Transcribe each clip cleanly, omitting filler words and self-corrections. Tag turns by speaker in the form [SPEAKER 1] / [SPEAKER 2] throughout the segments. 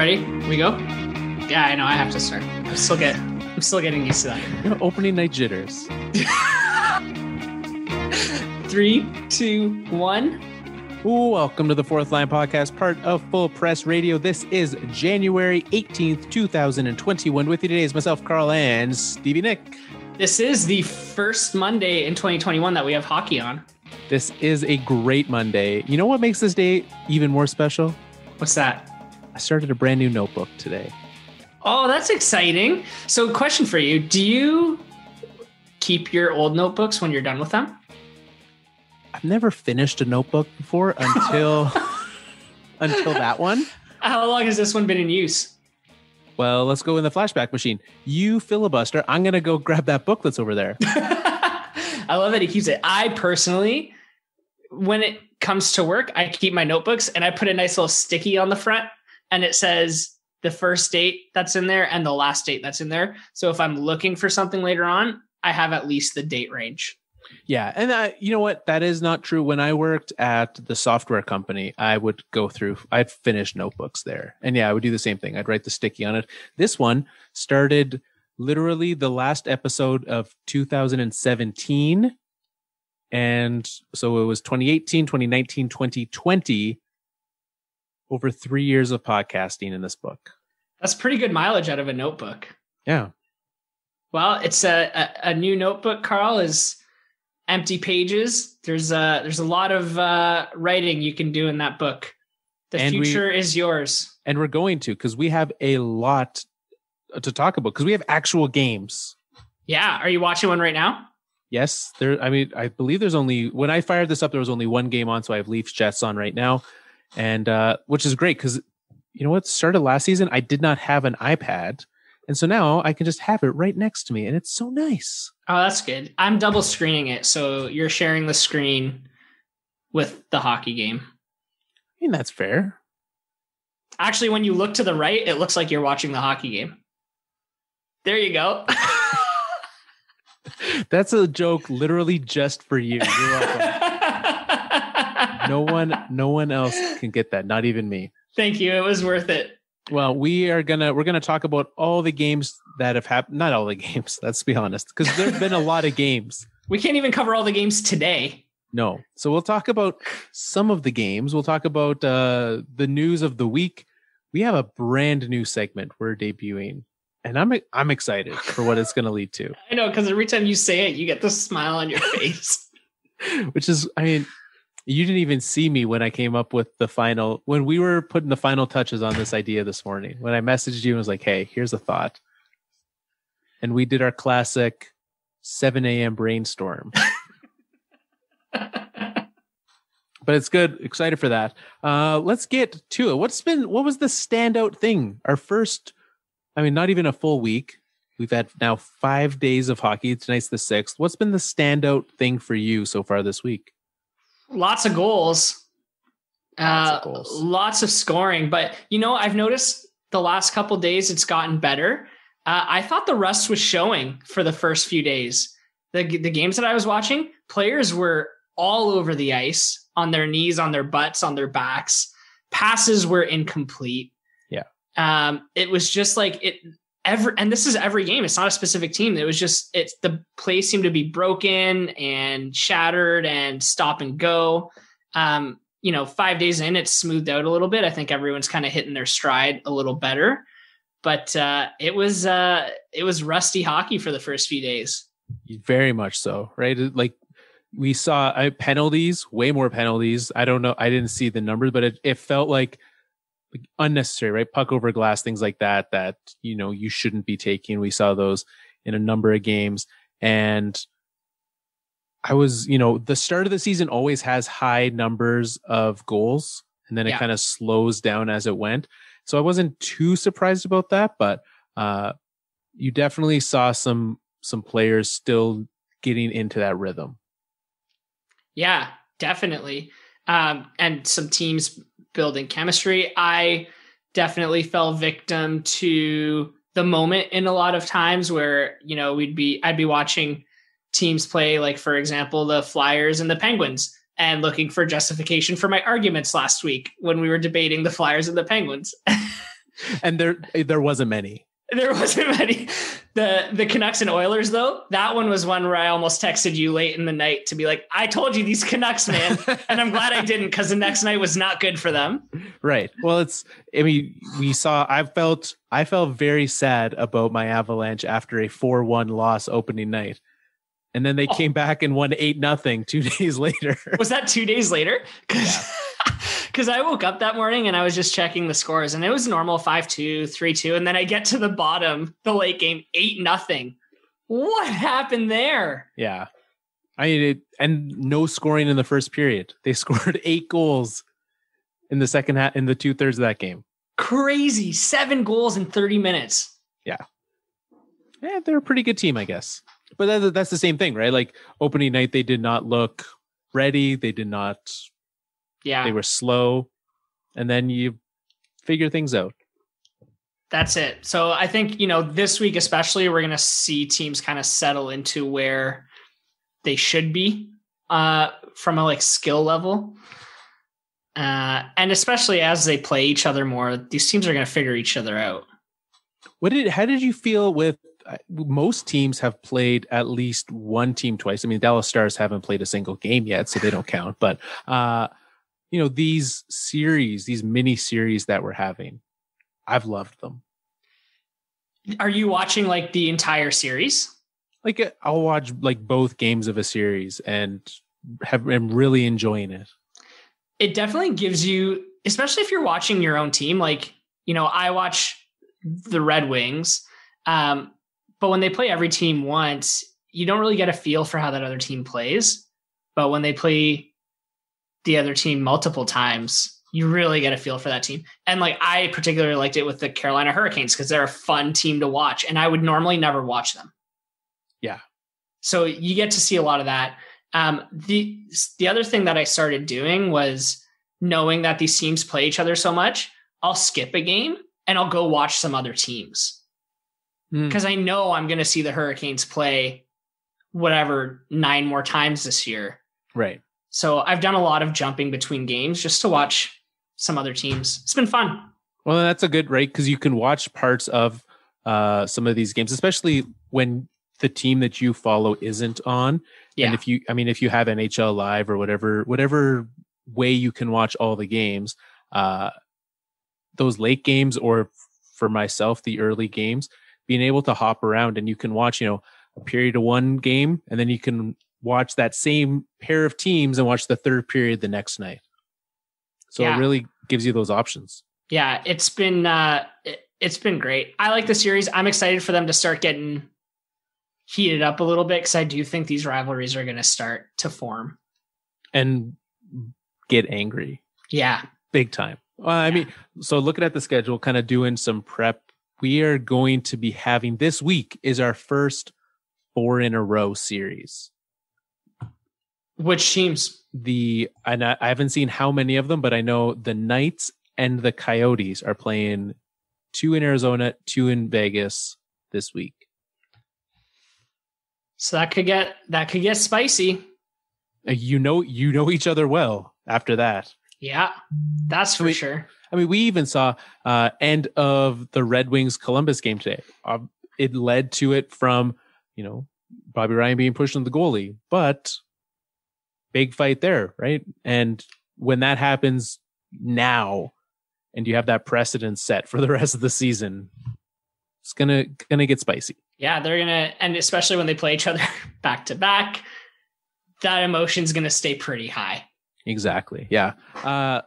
[SPEAKER 1] Ready? We go? Yeah, I know. I have to start. I'm still getting used to that.
[SPEAKER 2] Opening night jitters.
[SPEAKER 1] 3, 2, 1.
[SPEAKER 2] Welcome to the Fourth Line Podcast, part of Full Press Radio. This is January 18th, 2021. With you today is myself, Carl, and Stevie Nick.
[SPEAKER 1] This is the first Monday in 2021 that we have hockey on.
[SPEAKER 2] This is a great Monday. You know what makes this day even more special?
[SPEAKER 1] What's that?
[SPEAKER 2] I started a brand new notebook today.
[SPEAKER 1] Oh, that's exciting. So question for you. Do you keep your old notebooks when you're done with them?
[SPEAKER 2] I've never finished a notebook before until that one.
[SPEAKER 1] How long has this one been in use?
[SPEAKER 2] Well, let's go in the flashback machine. You filibuster. I'm going to go grab that book that's over there.
[SPEAKER 1] I love that he keeps it. I personally, when it comes to work, I keep my notebooks and I put a nice little sticky on the front and it says the first date that's in there and the last date that's in there. So if I'm looking for something later on, I have at least the date range.
[SPEAKER 2] Yeah. And you know what? That is not true. When I worked at the software company, I'd finish notebooks there. And yeah, I would do the same thing. I'd write the sticky on it. This one started literally the last episode of 2017. And so it was 2018, 2019, 2020, over 3 years of podcasting in this book.
[SPEAKER 1] That's pretty good mileage out of a notebook.
[SPEAKER 2] Yeah.
[SPEAKER 1] Well, it's a new notebook, Carl, is empty pages. There's a lot of writing you can do in that book. The future is yours. And
[SPEAKER 2] we're going to, because we have a lot to talk about, because we have actual games.
[SPEAKER 1] Yeah. Are you watching one right now?
[SPEAKER 2] Yes. I believe when I fired this up, there was only one game on. So I have Leafs Jets on right now. And which is great because, you know what, started last season, I did not have an iPad. And so now I can just have it right next to me. And it's so nice.
[SPEAKER 1] Oh, that's good. I'm double screening it. So you're sharing the screen with the hockey game.
[SPEAKER 2] I mean, that's fair.
[SPEAKER 1] Actually, when you look to the right, it looks like you're watching the hockey game. There you go.
[SPEAKER 2] That's a joke literally just for you. You're welcome. No one else can get that. Not even me.
[SPEAKER 1] Thank you. It was worth it.
[SPEAKER 2] Well, we're gonna talk about all the games that have happened. Not all the games, let's be honest, because there've been a lot of games.
[SPEAKER 1] We can't even cover all the games today.
[SPEAKER 2] No. So we'll talk about some of the games. We'll talk about the news of the week. We have a brand new segment we're debuting. And I'm excited for what it's going to lead to.
[SPEAKER 1] I know, because every time you say it, you get this smile on your face.
[SPEAKER 2] Which is, I mean, you didn't even see me when I came up with when we were putting the final touches on this idea this morning. When I messaged you and was like, hey, here's a thought. And we did our classic 7 a.m. brainstorm. But it's good. Excited for that. Let's get to it. What was the standout thing? Our first... not even a full week. We've had now 5 days of hockey. Tonight's the 6th. What's been the standout thing for you so far this week?
[SPEAKER 1] Lots of goals. Lots of scoring. But, I've noticed the last couple of days it's gotten better. I thought the rust was showing for the first few days. The games that I was watching, players were all over the ice, on their knees, on their butts, on their backs. Passes were incomplete. It was just like and this is every game. It's not a specific team. It was just, the play seemed to be broken and shattered and stop and go. 5 days in, it's smoothed out a little bit. I think everyone's kind of hitting their stride a little better, but it was rusty hockey for the first few days.
[SPEAKER 2] Very much so. Right. Like we saw penalties, way more penalties. I don't know. I didn't see the numbers, but it felt like unnecessary, right? Puck over glass, things like that you shouldn't be taking. We saw those in a number of games. And I was, the start of the season always has high numbers of goals, and then it kind of slows down as it went. So I wasn't too surprised about that, but you definitely saw some players still getting into that rhythm. Yeah,
[SPEAKER 1] definitely. And some teams building chemistry. I definitely fell victim to the moment in a lot of times where, I'd be watching teams play, like, for example, the Flyers and the Penguins, and looking for justification for my arguments last week when we were debating the Flyers and the Penguins.
[SPEAKER 2] And there wasn't many.
[SPEAKER 1] There wasn't many. The Canucks and Oilers, though, that one was one where I almost texted you late in the night to be like, I told you these Canucks, man. And I'm glad I didn't, because the next night was not good for them.
[SPEAKER 2] Right. Well, I felt very sad about my Avalanche after a 4-1 loss opening night. And then they came back and won 8-0 2 days later. Was
[SPEAKER 1] that 2 days later? Because I woke up that morning and I was just checking the scores, and it was normal 5-2, 3-2. And then I get to the bottom, the late game, 8-0. What happened there?
[SPEAKER 2] Yeah. And no scoring in the first period. They scored 8 goals in the second half, in the 2/3 of that game.
[SPEAKER 1] Crazy. 7 goals in 30 minutes.
[SPEAKER 2] Yeah. Yeah, they're a pretty good team, I guess. But that's the same thing, right? Like opening night, they did not look ready. They did not. Yeah. They were slow. And then you figure things out.
[SPEAKER 1] That's it. So I think, this week especially, we're going to see teams kind of settle into where they should be from a skill level. And especially as they play each other more, these teams are going to figure each other out.
[SPEAKER 2] How did you feel with most teams have played at least one team twice? I mean, Dallas Stars haven't played a single game yet, so they don't count. But, these series, these mini series that we're having, I've loved them.
[SPEAKER 1] Are you watching the entire series?
[SPEAKER 2] I'll watch both games of a series and am really enjoying it.
[SPEAKER 1] It definitely gives you, especially if you're watching your own team, I watch the Red Wings, but when they play every team once, you don't really get a feel for how that other team plays. But when they play the other team multiple times, you really get a feel for that team. And I particularly liked it with the Carolina Hurricanes because they're a fun team to watch, and I would normally never watch them.
[SPEAKER 2] Yeah.
[SPEAKER 1] So you get to see a lot of that. The other thing that I started doing was knowing that these teams play each other so much, I'll skip a game and I'll go watch some other teams. Because I know I'm going to see the Hurricanes play 9 more times this year.
[SPEAKER 2] Right.
[SPEAKER 1] So I've done a lot of jumping between games just to watch some other teams. It's been fun.
[SPEAKER 2] Well, that's a good, right? Because you can watch parts of some of these games, especially when the team that you follow isn't on. Yeah. And if you have NHL Live or whatever way you can watch all the games, those late games, or for myself, the early games, being able to hop around and you can watch, a period of one game, and then you can watch that same pair of teams and watch the third period the next night. So It really gives you those options.
[SPEAKER 1] Yeah, it's been great. I like the series. I'm excited for them to start getting heated up a little bit, because I do think these rivalries are going to start to form
[SPEAKER 2] and get angry.
[SPEAKER 1] Yeah,
[SPEAKER 2] big time. So looking at the schedule, kind of doing some prep, we are going to be having, this week is our first 4 in a row series.
[SPEAKER 1] Which teams?
[SPEAKER 2] I haven't seen how many of them, but I know the Knights and the Coyotes are playing 2 in Arizona, 2 in Vegas this week.
[SPEAKER 1] So that could get spicy.
[SPEAKER 2] You know each other well after that.
[SPEAKER 1] Yeah, that's for sure.
[SPEAKER 2] We even saw end of the Red Wings Columbus game today. It led to it from, Bobby Ryan being pushed on the goalie, but big fight there, right? And when that happens now, and you have that precedent set for the rest of the season, it's gonna get spicy.
[SPEAKER 1] Yeah, they're gonna, and especially when they play each other back to back, that emotion's gonna stay pretty high.
[SPEAKER 2] Exactly. Yeah.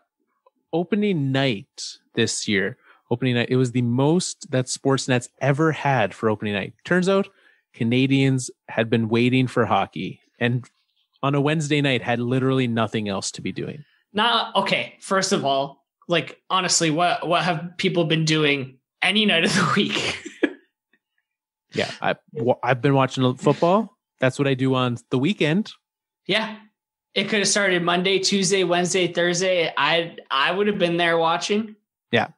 [SPEAKER 2] Opening night this year, it was the most that Sportsnet's ever had for opening night. Turns out Canadians had been waiting for hockey, and on a Wednesday night had literally nothing else to be doing.
[SPEAKER 1] Okay. First of all, honestly, what have people been doing any night of the week?
[SPEAKER 2] Yeah, I've been watching football. That's what I do on the weekend. Yeah.
[SPEAKER 1] It could have started Monday, Tuesday, Wednesday, Thursday. I would have been there watching.
[SPEAKER 2] Yeah,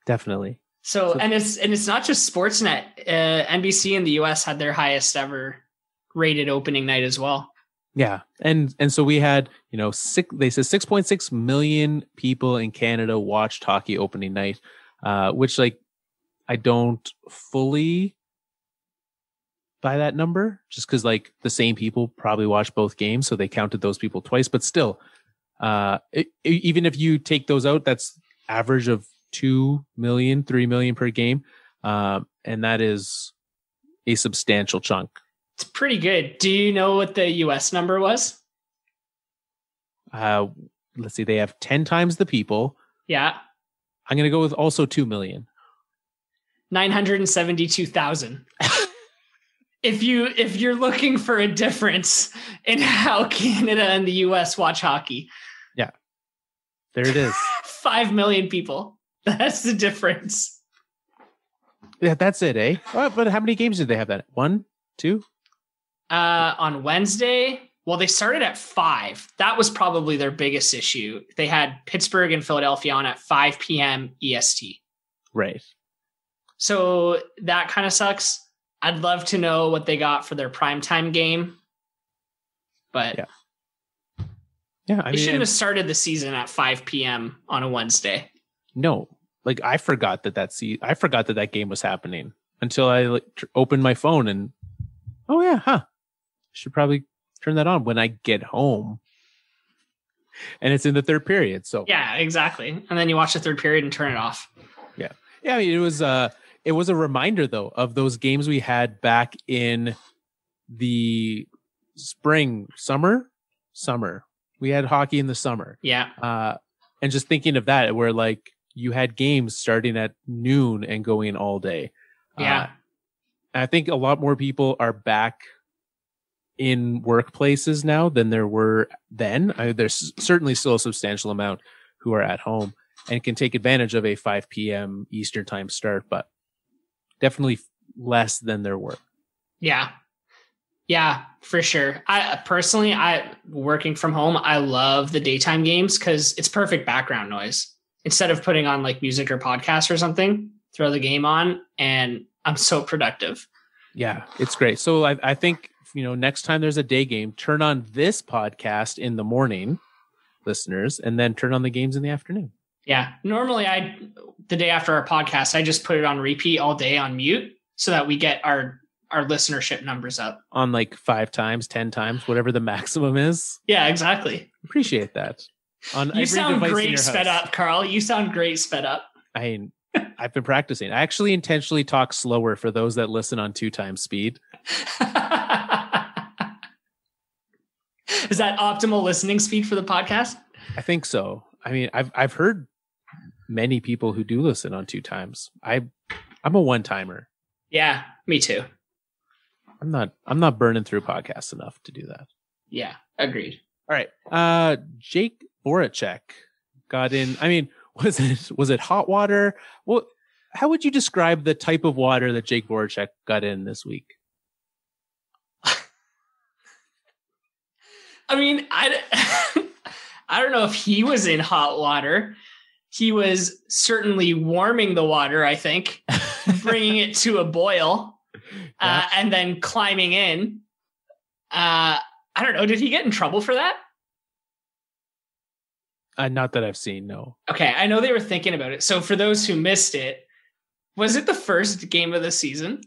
[SPEAKER 2] definitely.
[SPEAKER 1] So and it's not just Sportsnet. NBC in the US had their highest ever rated opening night as well.
[SPEAKER 2] Yeah, and so we had, they said 6.6 million people in Canada watched hockey opening night. which like I don't fully buy that number just because like the same people probably watch both games. So they counted those people twice, but still, even if you take those out, that's average of 2 million, 3 million per game. And that is a substantial chunk.
[SPEAKER 1] It's pretty good. Do you know what the US number was?
[SPEAKER 2] Let's see. They have 10 times the people.
[SPEAKER 1] Yeah.
[SPEAKER 2] I'm going to go with also 2 million.
[SPEAKER 1] 972,000. If you're looking for a difference in how Canada and the US watch hockey.
[SPEAKER 2] Yeah. There it is.
[SPEAKER 1] 5 million people. That's the difference.
[SPEAKER 2] Yeah, that's it, eh? But how many games did they have that? 1, 2?
[SPEAKER 1] On Wednesday, well, they started at 5. That was probably their biggest issue. They had Pittsburgh and Philadelphia on at 5 p.m. EST.
[SPEAKER 2] Right.
[SPEAKER 1] So that kind of sucks. I'd love to know what they got for their primetime game. But yeah, I mean, shouldn't have started the season at 5 p.m. on a Wednesday.
[SPEAKER 2] No, like I forgot that game was happening until I opened my phone and should probably turn that on when I get home. And it's in the third period. So
[SPEAKER 1] yeah, exactly. And then you watch the third period and turn it off.
[SPEAKER 2] Yeah. Yeah. I mean, it was a reminder though of those games we had back in the summer. We had hockey in the summer.
[SPEAKER 1] Yeah.
[SPEAKER 2] And just thinking of that, where like you had games starting at noon and going all day.
[SPEAKER 1] Yeah.
[SPEAKER 2] I think a lot more people are back in workplaces now than there were then. There's certainly still a substantial amount who are at home and can take advantage of a 5 p.m. Eastern time start, but definitely less than there were.
[SPEAKER 1] Yeah. Yeah, for sure. I working from home, I love the daytime games because it's perfect background noise. Instead of putting on like music or podcast or something, throw the game on and I'm so productive.
[SPEAKER 2] Yeah, it's great. So I think, next time there's a day game, turn on this podcast in the morning, listeners, and then turn on the games in the afternoon.
[SPEAKER 1] Yeah. Normally the day after our podcast, I just put it on repeat all day on mute so that we get our listenership numbers up. On
[SPEAKER 2] like 5 times, 10 times, whatever the maximum is.
[SPEAKER 1] Yeah, exactly.
[SPEAKER 2] Appreciate that.
[SPEAKER 1] You sound great sped up, Carl. You sound great sped up.
[SPEAKER 2] I've been practicing. I actually intentionally talk slower for those that listen on 2 times speed.
[SPEAKER 1] Is that optimal listening speed for the podcast?
[SPEAKER 2] I think so. I mean, I've heard many people who do listen on 2 times. I'm a one-timer.
[SPEAKER 1] Yeah, me too.
[SPEAKER 2] I'm not burning through podcasts enough to do that.
[SPEAKER 1] Yeah, agreed.
[SPEAKER 2] All right. Jake Voracek got in. I mean, was it hot water? Well, how would you describe the type of water that Jake Voracek got in this week?
[SPEAKER 1] I mean, I don't know if he was in hot water. He was certainly warming the water, I think, bringing it to a boil, and then climbing in. I don't know. Did he get in trouble for that?
[SPEAKER 2] Not that I've seen, no.
[SPEAKER 1] Okay, I know they were thinking about it. So for those who missed it, was it the first game of the season?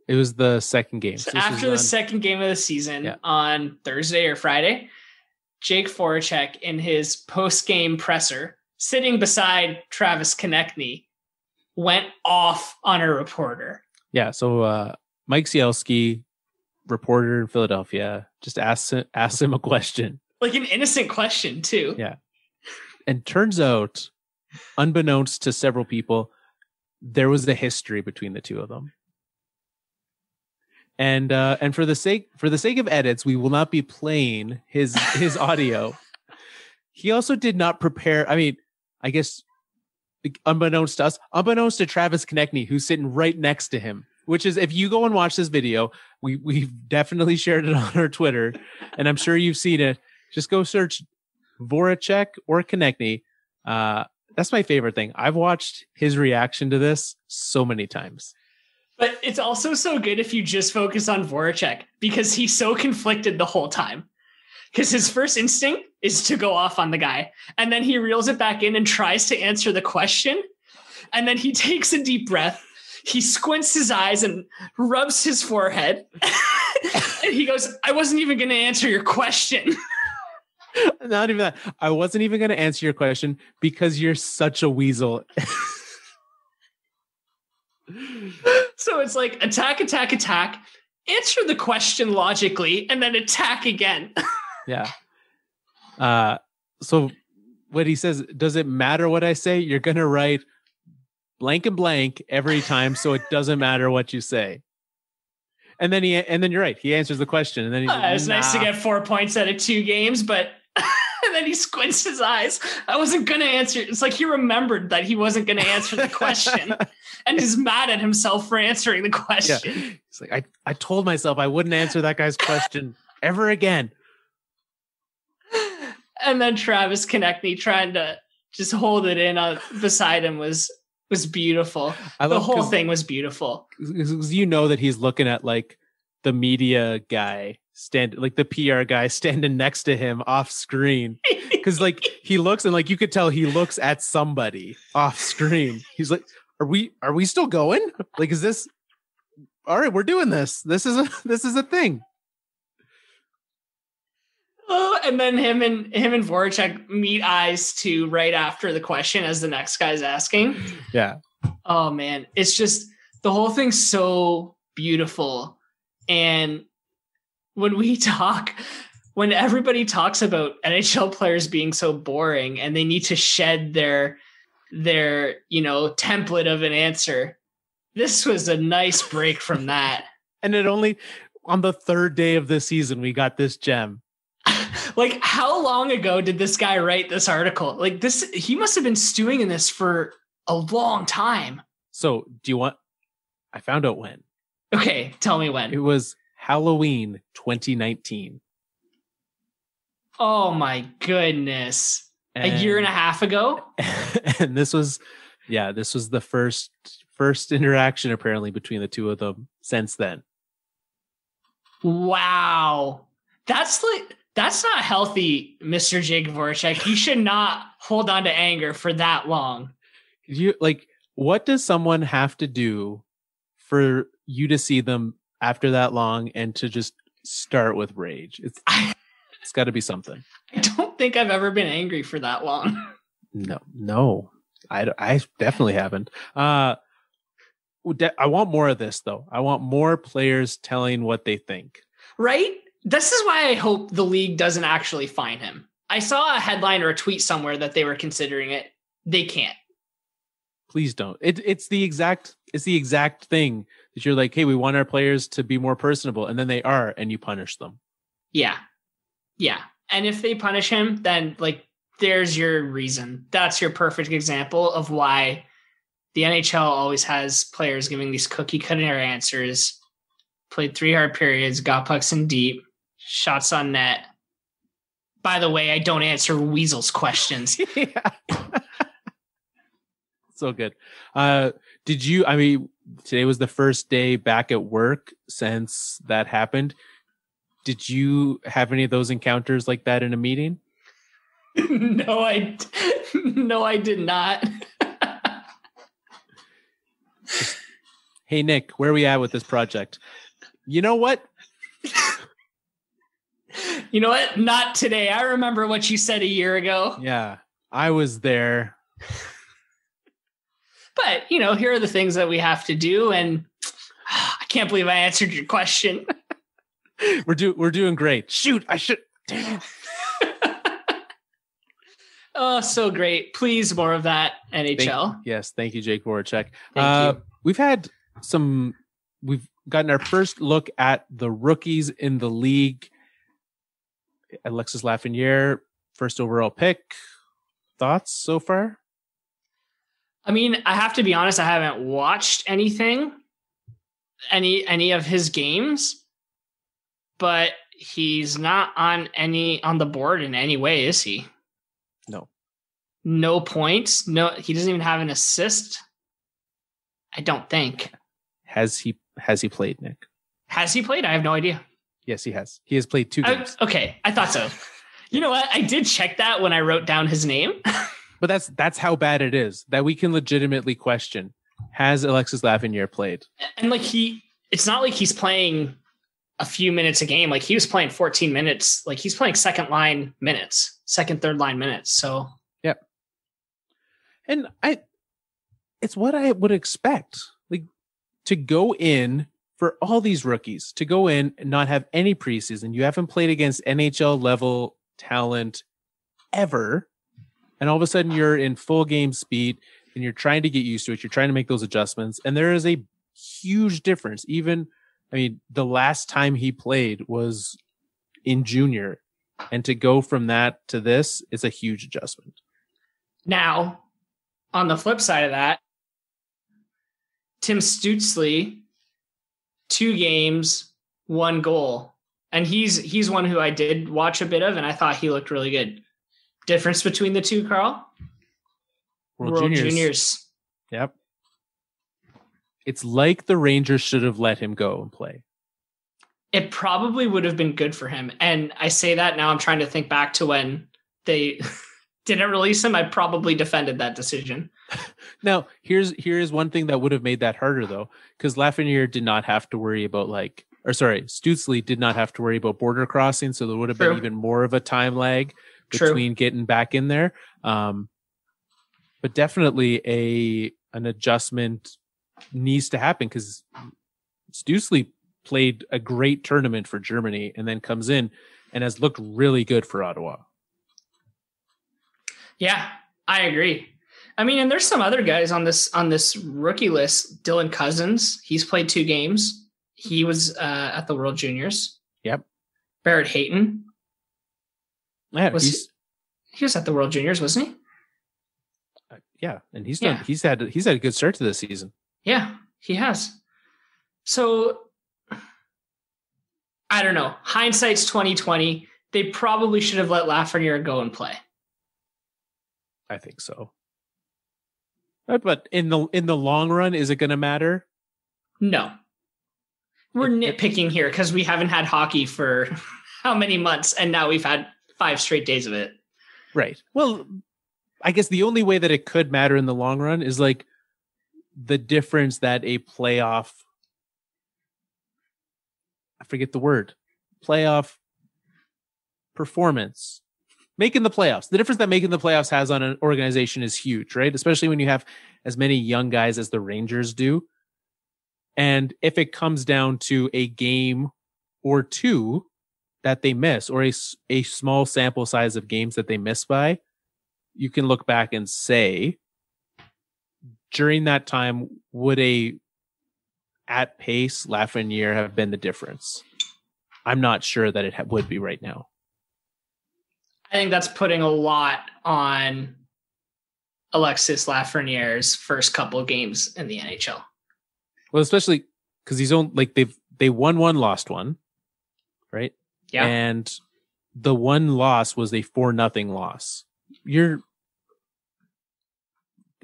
[SPEAKER 2] It was the second game.
[SPEAKER 1] So after the second game of the season on Thursday or Friday, Jake Voracek in his post-game presser, sitting beside Travis Konechny, went off on a reporter.
[SPEAKER 2] Yeah, so Mike Cielski, reporter in Philadelphia, just asked him a question.
[SPEAKER 1] Like an innocent question, too.
[SPEAKER 2] Yeah. And turns out, unbeknownst to several people, there was a history between the two of them. And for the sake of edits, we will not be playing his audio. He also did not prepare. I mean, I guess unbeknownst to us, unbeknownst to Travis Konechny, who's sitting right next to him. Which is, if you go and watch this video, we've definitely shared it on our Twitter, and I'm sure you've seen it. Just go search Voracek or Konechny. That's my favorite thing. I've watched his reaction to this so many times.
[SPEAKER 1] But it's also so good if you just focus on Voracek because he's so conflicted the whole time. Because his first instinct is to go off on the guy. And then he reels it back in and tries to answer the question. And then he takes a deep breath. He squints his eyes and rubs his forehead. And he goes, I wasn't even going to answer your question.
[SPEAKER 2] Not even that. I wasn't even going to answer your question because you're such a weasel.
[SPEAKER 1] So it's like attack, attack, attack. Answer the question logically and then attack again.
[SPEAKER 2] Yeah. So what he says, does it matter what I say? You're going to write blank and blank every time, so it doesn't matter what you say. And then you're right. He answers the question, and then he's
[SPEAKER 1] it's nice to get 4 points out of 2 games, but and then he squints his eyes. I wasn't going to answer. It's like he remembered that he wasn't going to answer the question, and is mad at himself for answering the question.
[SPEAKER 2] Yeah. It's like I told myself I wouldn't answer that guy's question ever again.
[SPEAKER 1] And then Travis Konechny trying to just hold it in beside him was beautiful. The whole thing was beautiful.
[SPEAKER 2] You know that he's looking at like the media guy like the PR guy standing next to him off screen. Cause like he looks and like you could tell he looks at somebody off screen. He's like, are we still going? Like, is this all right? We're doing this. This is a thing.
[SPEAKER 1] Oh, and then him and Voracek meet eyes too right after the question as the next guy's asking.
[SPEAKER 2] Yeah.
[SPEAKER 1] Oh man, it's just the whole thing's so beautiful. And when everybody talks about NHL players being so boring and they need to shed their template of an answer, this was a nice break from that.
[SPEAKER 2] And it only on the 3rd day of the season we got this gem.
[SPEAKER 1] Like, how long ago did this guy write this article? Like this, he must have been stewing in this for a long time.
[SPEAKER 2] So I found out when.
[SPEAKER 1] Okay. Tell me when.
[SPEAKER 2] It was Halloween 2019.
[SPEAKER 1] Oh my goodness. A year and a half ago.
[SPEAKER 2] And this was the first interaction apparently between the two of them since then.
[SPEAKER 1] Wow. That's not healthy, Mr. Jakub Voracek. You should not hold on to anger for that long.
[SPEAKER 2] What does someone have to do for you to see them after that long and to just start with rage? It's got to be something.
[SPEAKER 1] I don't think I've ever been angry for that long.
[SPEAKER 2] No, I definitely haven't. I want more of this though. I want more players telling what they think.
[SPEAKER 1] Right? This is why I hope the league doesn't actually fine him. I saw a headline or a tweet somewhere that they were considering it. They can't.
[SPEAKER 2] Please don't. It's the exact thing that you're like, hey, we want our players to be more personable, and then they are, and you punish them.
[SPEAKER 1] Yeah. And if they punish him, then like there's your reason. That's your perfect example of why the NHL always has players giving these cookie cutter answers. Played 3 hard periods, got pucks in deep, shots on net. By the way, I don't answer Weasel's questions.
[SPEAKER 2] Yeah. So good. Today was the first day back at work since that happened. Did you have any of those encounters like that in a meeting?
[SPEAKER 1] No, I did not.
[SPEAKER 2] Hey, Nick, where are we at with this project? You know what?
[SPEAKER 1] You know what? Not today. I remember what you said a year ago.
[SPEAKER 2] Yeah, I was there.
[SPEAKER 1] But, here are the things that we have to do. And I can't believe I answered your question.
[SPEAKER 2] We're doing great. Shoot, I should. Damn it.
[SPEAKER 1] Oh, so great. Please, more of that, NHL.
[SPEAKER 2] Thank you, Jakub Voracek.
[SPEAKER 1] Thank you.
[SPEAKER 2] We've gotten our first look at the rookies in the league. Alexis Lafreniere, first overall pick. Thoughts so far?
[SPEAKER 1] I mean, I have to be honest, I haven't watched any of his games, but he's not on the board in any way, is he? No points. No, he doesn't even have an assist. I don't think.
[SPEAKER 2] Has he played, Nick?
[SPEAKER 1] Has he played? I have no idea.
[SPEAKER 2] Yes, he has. He has played 2 games.
[SPEAKER 1] Okay, I thought so. You know what? I did check that when I wrote down his name.
[SPEAKER 2] But that's how bad it is that we can legitimately question, has Alexis Lafreniere played?
[SPEAKER 1] And like it's not like he's playing a few minutes a game. Like he was playing 14 minutes. Like he's playing second, third line minutes. So
[SPEAKER 2] yeah. And it's what I would expect. Like to go in for all these rookies, to go in and not have any preseason. You haven't played against NHL level talent ever. And all of a sudden you're in full game speed and you're trying to get used to it. You're trying to make those adjustments. And there is a huge difference. The last time he played was in junior. And to go from that to this is a huge adjustment.
[SPEAKER 1] Now, on the flip side of that, Tim Stützle, 2 games, 1 goal. And he's one who I did watch a bit of, and I thought he looked really good. Difference between the two, Carl?
[SPEAKER 2] World Juniors. Yep. It's like the Rangers should have let him go and play.
[SPEAKER 1] It probably would have been good for him. And I say that now I'm trying to think back to when they didn't release him. I probably defended that decision.
[SPEAKER 2] Now, here's one thing that would have made that harder, though, because Lafreniere did not have to worry about Stützle did not have to worry about border crossing, so there would have been even more of a time lag between getting back in there. But definitely an adjustment needs to happen because Stützle played a great tournament for Germany and then comes in and has looked really good for Ottawa. Yeah, I agree. I mean, and there's some other guys on this rookie list. Dylan Cousins, he's played 2 games. He was at the World Juniors. Yep. Barrett Hayton. Yeah,
[SPEAKER 1] he was at the World Juniors, wasn't he?
[SPEAKER 2] Yeah, and he's had a good start to this season.
[SPEAKER 1] Yeah, he has. So I don't know. Hindsight's 2020. They probably should have let Lafreniere go and play.
[SPEAKER 2] I think so. But in the long run, is it going to matter?
[SPEAKER 1] No. We're nitpicking here because we haven't had hockey for how many months, and now we've had 5 straight days of it. Right.
[SPEAKER 2] Well, I guess the only way that it could matter in the long run is like the difference that a playoff, I forget the word, playoff performance, making the playoffs. The difference that making the playoffs has on an organization is huge, right? Especially when you have as many young guys as the Rangers do. And if it comes down to a game or 2 that they miss, or a small sample size of games that they miss by, you can look back and say, during that time, would a at pace Lafreniere have been the difference? I'm not sure that it would be right now.
[SPEAKER 1] I think that's putting a lot on Alexis Lafreniere's first couple of games in the NHL.
[SPEAKER 2] Well, especially because he's only they won 1, lost 1, right? Yeah. And the 1 loss was a 4-0 loss.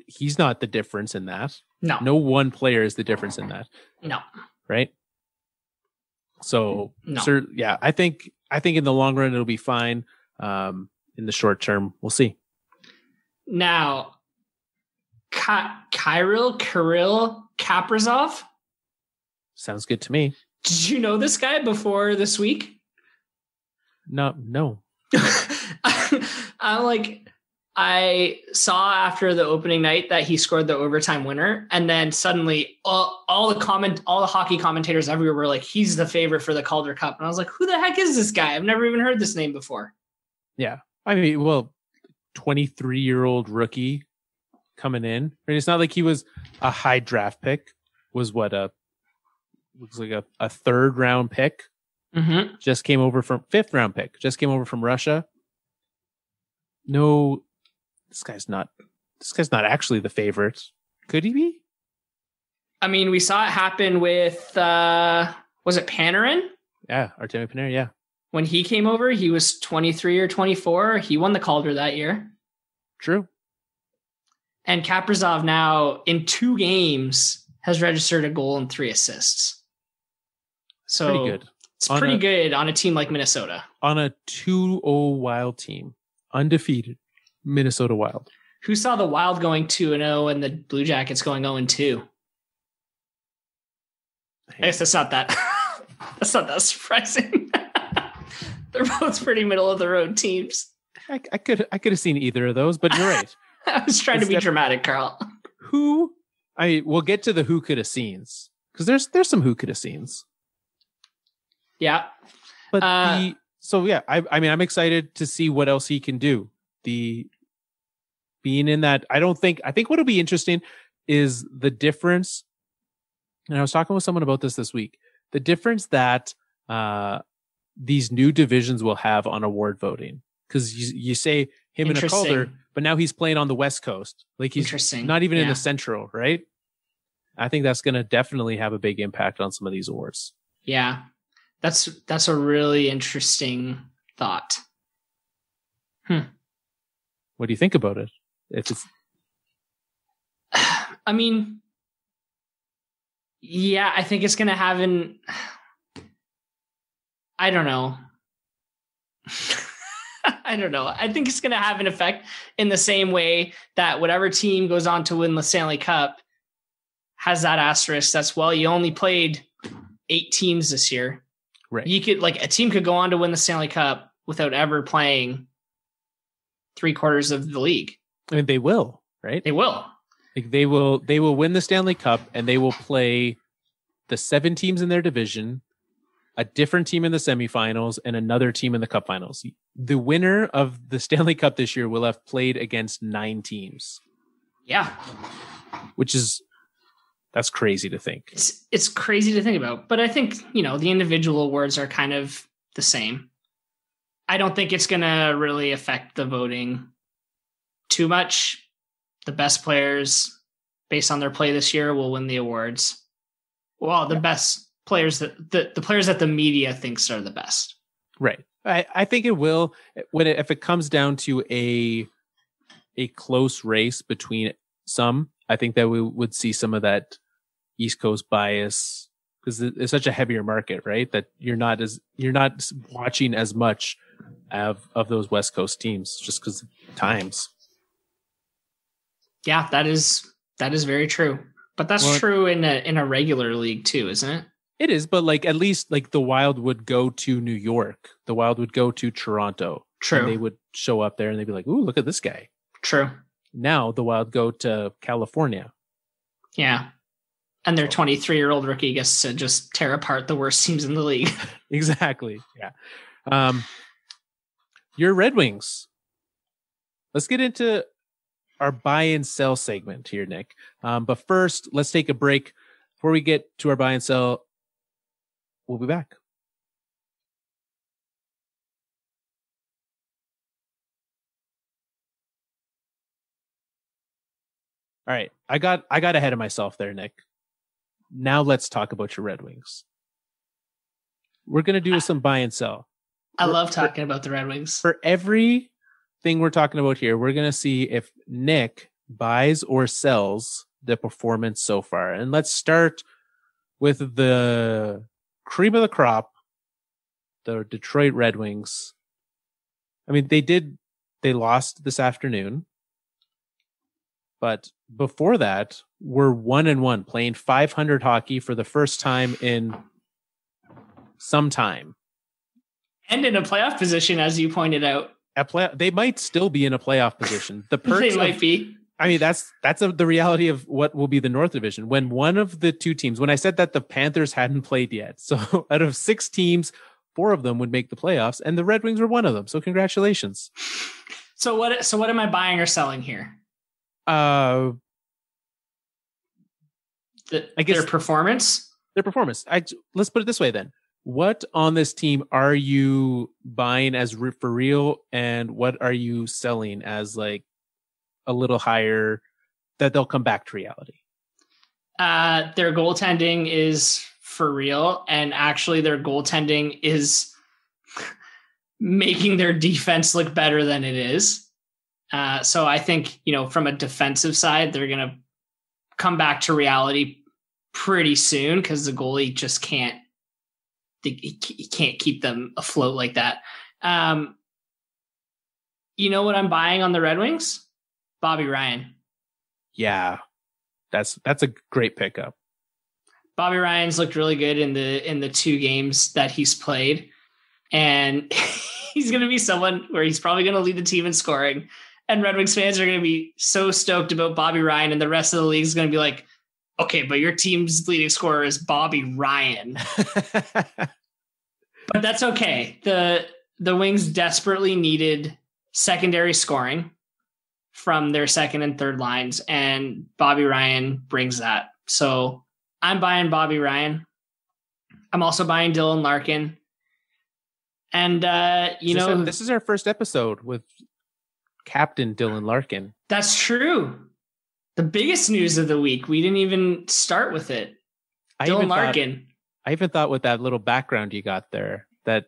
[SPEAKER 2] He's not the difference in that. No. No one player is the difference in that.
[SPEAKER 1] No.
[SPEAKER 2] Right? So, no. Yeah, I think in the long run it'll be fine. In the short term, we'll see.
[SPEAKER 1] Now, Kirill Kaprizov?
[SPEAKER 2] Sounds good to me.
[SPEAKER 1] Did you know this guy before this week?
[SPEAKER 2] No.
[SPEAKER 1] I saw after the opening night that he scored the overtime winner, and then suddenly all the hockey commentators everywhere were like, he's the favorite for the Calder Cup. And I was like, who the heck is this guy? I've never even heard this name before. Yeah. I mean,
[SPEAKER 2] 23-year-old rookie coming in. Right? It's not like he was a high draft pick. Was looks like a 3rd round pick. Mm-hmm. Just came over from 5th round pick. Just came over from Russia. No, this guy's not actually the favorite. Could he be?
[SPEAKER 1] I mean, we saw it happen with was it Panarin?
[SPEAKER 2] Yeah, Artemi Panarin, yeah.
[SPEAKER 1] When he came over, he was 23 or 24. He won the Calder that year.
[SPEAKER 2] True.
[SPEAKER 1] And Kaprizov now in 2 games has registered a goal and 3 assists. So pretty good. It's pretty good on a team like Minnesota.
[SPEAKER 2] On a 2-0 Wild team. Undefeated Minnesota Wild.
[SPEAKER 1] Who saw the Wild going 2-0 and the Blue Jackets going 0-2? I guess that's not that. That's not that surprising. They're both pretty middle of the road teams.
[SPEAKER 2] I could have seen either of those, but you're right.
[SPEAKER 1] I was trying to be dramatic, Carl.
[SPEAKER 2] We'll get to the who could have scenes, because there's some who could have scenes. Yeah. But I'm excited to see what else he can do. Being in that, I think what'll be interesting is the difference. And I was talking with someone about this week, the difference that these new divisions will have on award voting. Because you say him and a Calder, but now he's playing on the West Coast. Like he's not even in the Central, right? I think that's going to definitely have a big impact on some of these awards.
[SPEAKER 1] Yeah, that's a really interesting thought.
[SPEAKER 2] What do you think about it?
[SPEAKER 1] I mean, yeah, I think it's going to have I don't know. I don't know. I think it's going to have an effect in the same way that whatever team goes on to win the Stanley Cup has that asterisk. That's, well, you only played 8 teams this year.
[SPEAKER 2] Right.
[SPEAKER 1] You could, like, a team could go on to win the Stanley Cup without ever playing 3/4 of the league.
[SPEAKER 2] I mean, they will, right?
[SPEAKER 1] They will.
[SPEAKER 2] Like they will win the Stanley Cup, and they will play the 7 teams in their division, a different team in the semifinals, and another team in the cup finals. The winner of the Stanley Cup this year will have played against 9 teams.
[SPEAKER 1] Yeah.
[SPEAKER 2] That's crazy to think.
[SPEAKER 1] It's crazy to think about. But I think, the individual awards are kind of the same. I don't think it's going to really affect the voting too much. The best players, based on their play this year, will win the awards. Well, the best players the players that the media thinks are the best.
[SPEAKER 2] Right. I think it will if it comes down to a close race between some. I think that we would see some of that East Coast bias, because it's such a heavier market, right? That you're not watching as much of those West Coast teams just because of times.
[SPEAKER 1] Yeah, that is very true. But that's true in a regular league too, isn't it?
[SPEAKER 2] It is, but at least the Wild would go to New York. The Wild would go to Toronto.
[SPEAKER 1] True.
[SPEAKER 2] And they would show up there and they'd be like, "Ooh, look at this guy."
[SPEAKER 1] True.
[SPEAKER 2] Now the Wild go to California.
[SPEAKER 1] Yeah. And their 23-year-old rookie gets to just tear apart the worst teams in the league.
[SPEAKER 2] Exactly. Yeah. Your Red Wings. Let's get into our buy and sell segment here, Nick. But first, let's take a break. Before we get to our buy and sell, we'll be back. All right. I got ahead of myself there, Nick. Now let's talk about your Red Wings. We're going to do some buy and sell.
[SPEAKER 1] I love talking about the Red Wings.
[SPEAKER 2] For everything we're talking about here, we're going to see if Nick buys or sells the performance so far. And let's start with the cream of the crop, the Detroit Red Wings. I mean, they lost this afternoon. But before that, we're 1-1, playing 500 hockey for the first time in some time.
[SPEAKER 1] And in a playoff position, as you pointed out.
[SPEAKER 2] They might still be in a playoff position. The perks
[SPEAKER 1] they might be.
[SPEAKER 2] I mean, that's the reality of what will be the North Division. When one of the two teams, when I said that the Panthers hadn't played yet, so out of 6 teams, 4 of them would make the playoffs, and the Red Wings were one of them. So congratulations.
[SPEAKER 1] So what am I buying or selling here?
[SPEAKER 2] I guess
[SPEAKER 1] their performance.
[SPEAKER 2] Let's put it this way then. What on this team are you buying as for real, and what are you selling as a little higher that they'll come back to reality?
[SPEAKER 1] Their goaltending is for real, and actually their goaltending is making their defense look better than it is. So I think, from a defensive side, they're going to come back to reality pretty soon because the goalie just can't keep them afloat like that. You know what I'm buying on the Red Wings? Bobby Ryan.
[SPEAKER 2] Yeah, that's a great pickup.
[SPEAKER 1] Bobby Ryan's looked really good in the 2 games that he's played, and he's going to be someone where he's probably going to lead the team in scoring. And Red Wings fans are going to be so stoked about Bobby Ryan, and the rest of the league is going to be like, okay, but your team's leading scorer is Bobby Ryan. But that's okay. The Wings desperately needed secondary scoring from their second and third lines, and Bobby Ryan brings that. So I'm buying Bobby Ryan. I'm also buying Dylan Larkin. And,
[SPEAKER 2] this is our first episode with Captain Dylan Larkin.
[SPEAKER 1] That's true. The biggest news of the week. We didn't even start with it. Dylan Larkin.
[SPEAKER 2] I even thought with that little background you got there that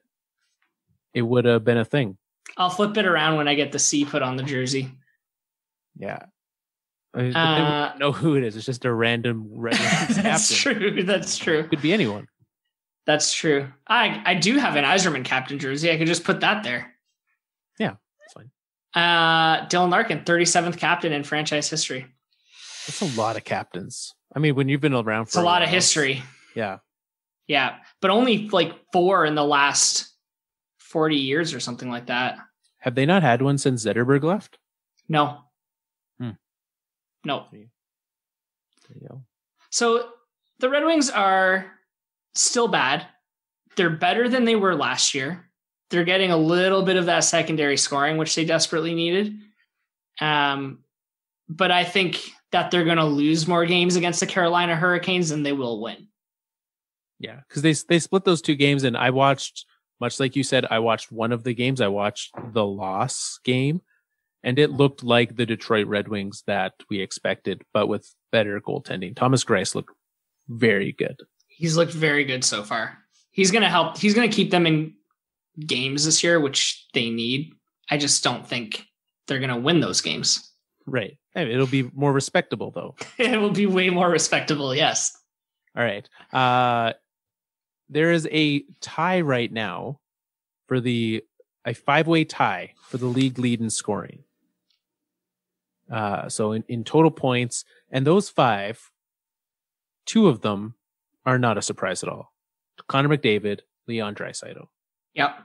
[SPEAKER 2] it would have been a thing.
[SPEAKER 1] I'll flip it around when I get the C put on the jersey.
[SPEAKER 2] Yeah. But then we don't know who it is. It's just a random captain.
[SPEAKER 1] That's true. That's true.
[SPEAKER 2] Could be anyone.
[SPEAKER 1] That's true. I do have an Yzerman captain jersey. I could just put that there.
[SPEAKER 2] Yeah, that's fine.
[SPEAKER 1] Dylan Larkin, 37th captain in franchise history.
[SPEAKER 2] That's a lot of captains. I mean, when you've been around for
[SPEAKER 1] a lot of history.
[SPEAKER 2] Yeah.
[SPEAKER 1] Yeah. But only like 4 in the last 40 years or something like that.
[SPEAKER 2] Have they not had one since Zetterberg left?
[SPEAKER 1] No. No.
[SPEAKER 2] There you go.
[SPEAKER 1] So the Red Wings are still bad. They're better than they were last year. They're getting a little bit of that secondary scoring, which they desperately needed. But I think that they're going to lose more games against the Carolina Hurricanes than they will win.
[SPEAKER 2] Yeah, because they split those 2 games, and I watched, much like you said, I watched one of the games. I watched the loss game, and it looked like the Detroit Red Wings that we expected, but with better goaltending. Thomas Greiss looked very good.
[SPEAKER 1] He's looked very good so far. He's going to help. He's going to keep them in games this year, which they need. I just don't think they're going to win those games.
[SPEAKER 2] Right. I mean, it'll be more respectable, though.
[SPEAKER 1] It will be way more respectable, yes.
[SPEAKER 2] All right. There is a tie right now for a 5-way tie for the league lead in scoring. So in total points, and those 5, 2 of them are not a surprise at all. Connor McDavid, Leon Draisaitl.
[SPEAKER 1] Yep.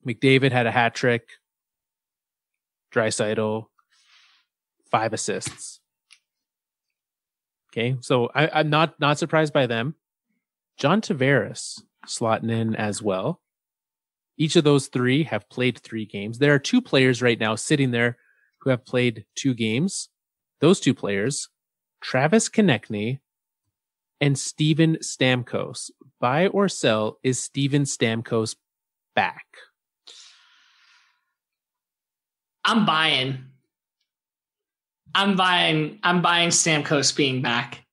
[SPEAKER 2] McDavid had a hat trick. Draisaitl, 5 assists. Okay, so I'm not surprised by them. John Tavares slotting in as well. Each of those 3 have played 3 games. There are 2 players right now sitting there who have played 2 games. Those 2 players, Travis Konechny and Steven Stamkos. Buy or sell, is Steven Stamkos back?
[SPEAKER 1] I'm buying Stamkos being back.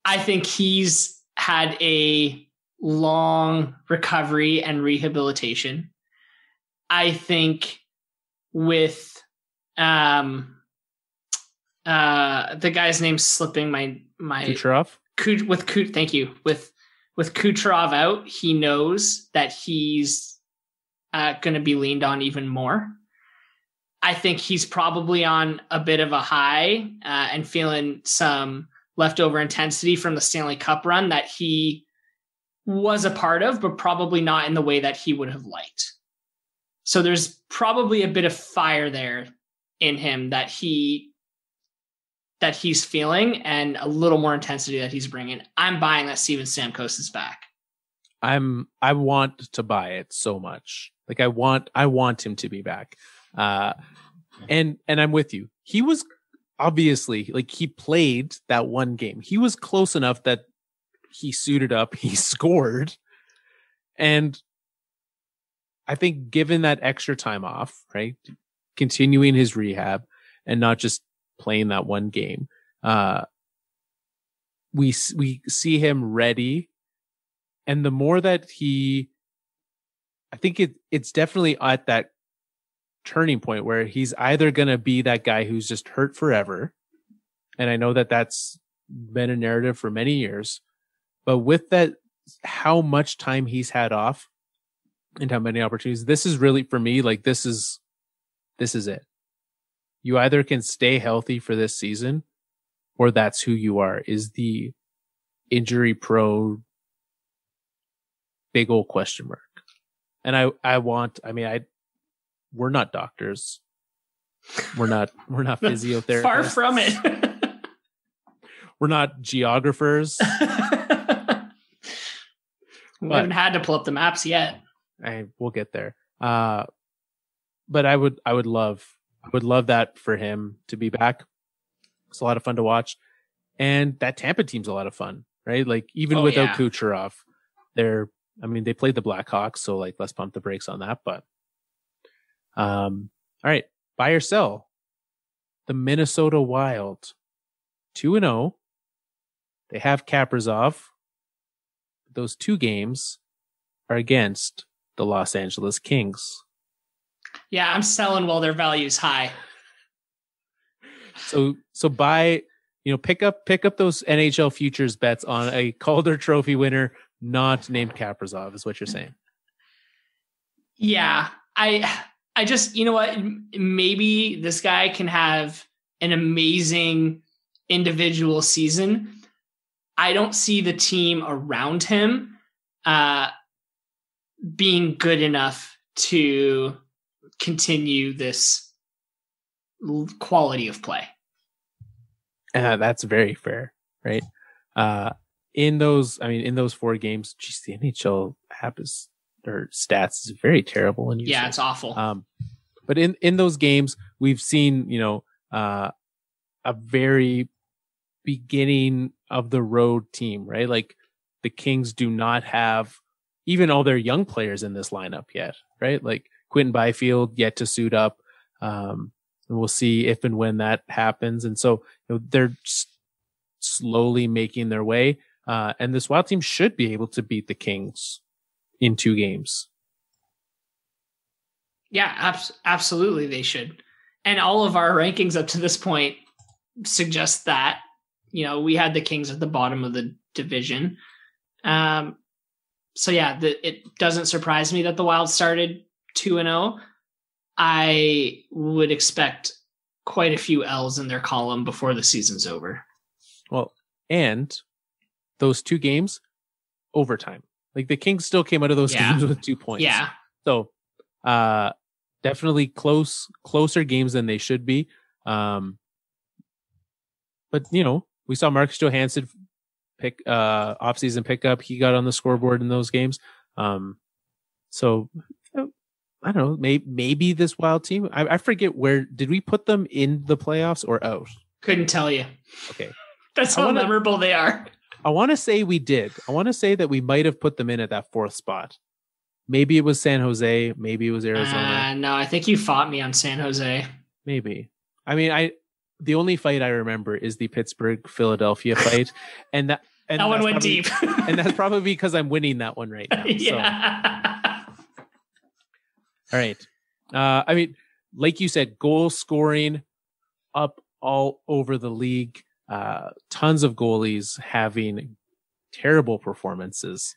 [SPEAKER 1] I think he's had a long recovery and rehabilitation. I think with the guy's name's slipping my
[SPEAKER 2] Kucherov?
[SPEAKER 1] Thank you. With Kucherov out, he knows that he's going to be leaned on even more. I think he's probably on a bit of a high and feeling some leftover intensity from the Stanley Cup run that he was a part of, but probably not in the way that he would have liked. So there's probably a bit of fire there in him that he's feeling, and a little more intensity that he's bringing. I'm buying that Steven Stamkos is back.
[SPEAKER 2] I want to buy it so much. Like I want him to be back. And I'm with you. He was obviously, like, he played that one game. He was close enough that he suited up, he scored. And I think given that extra time off, right, continuing his rehab and not just playing that one game, we see him ready. And the more that I think it's definitely at that turning point where he's either going to be that guy who's just hurt forever. And I know that that's been a narrative for many years, but with that, how much time he's had off and how many opportunities, this is really, for me, like, this is it. you either can stay healthy for this season or that's who you are, is the injury prone big old question mark. And we're not doctors. We're not physiotherapists.
[SPEAKER 1] Far from it.
[SPEAKER 2] We're not geographers.
[SPEAKER 1] We haven't had to pull up the maps yet.
[SPEAKER 2] We'll get there. But I would love that for him to be back. It's a lot of fun to watch. And that Tampa team's a lot of fun, right? Like even without Kucherov, they played the Blackhawks, so like let's pump the brakes on that. But all right, buy or sell. The Minnesota Wild, 2-0. They have Kaprizov. Those 2 games are against the Los Angeles Kings.
[SPEAKER 1] Yeah, I'm selling while their value's high.
[SPEAKER 2] So buy, pick up those NHL futures bets on a Calder Trophy winner not named Kaprizov, is what you're saying.
[SPEAKER 1] Yeah, I just, you know what? Maybe this guy can have an amazing individual season. I don't see the team around him being good enough to continue this quality of play.
[SPEAKER 2] That's very fair, right? In those 4 games, the NHL their stats is very terrible. And
[SPEAKER 1] yeah, it's awful.
[SPEAKER 2] But in those games, we've seen, a very beginning of the road team, right? Like the Kings do not have even all their young players in this lineup yet, right? Like Quentin Byfield yet to suit up. And we'll see if and when that happens. And so they're slowly making their way. And this Wild team should be able to beat the Kings in 2 games.
[SPEAKER 1] Yeah, absolutely they should. And all of our rankings up to this point suggest that, we had the Kings at the bottom of the division. So yeah, it doesn't surprise me that the Wild started 2-0. I would expect quite a few L's in their column before the season's over.
[SPEAKER 2] Well, and those 2 games, overtime. Like the Kings still came out of those games with 2 points.
[SPEAKER 1] Yeah.
[SPEAKER 2] So, definitely closer games than they should be. But we saw Marcus Johansson pick offseason pickup. He got on the scoreboard in those games. So I don't know. Maybe this Wild team. I forget where did we put them in the playoffs or out?
[SPEAKER 1] Couldn't tell you.
[SPEAKER 2] Okay,
[SPEAKER 1] that's how memorable they are.
[SPEAKER 2] I want to say we did. I want to say that we might have put them in at that 4th spot. Maybe it was San Jose. Maybe it was Arizona.
[SPEAKER 1] No, I think you fought me on San Jose.
[SPEAKER 2] Maybe. I mean, the only fight I remember is the Pittsburgh-Philadelphia fight, and that
[SPEAKER 1] one went deep.
[SPEAKER 2] And that's probably because I'm winning that one right now.
[SPEAKER 1] Yeah.
[SPEAKER 2] So. All right. Like you said, goal scoring up all over the league. Tons of goalies having terrible performances.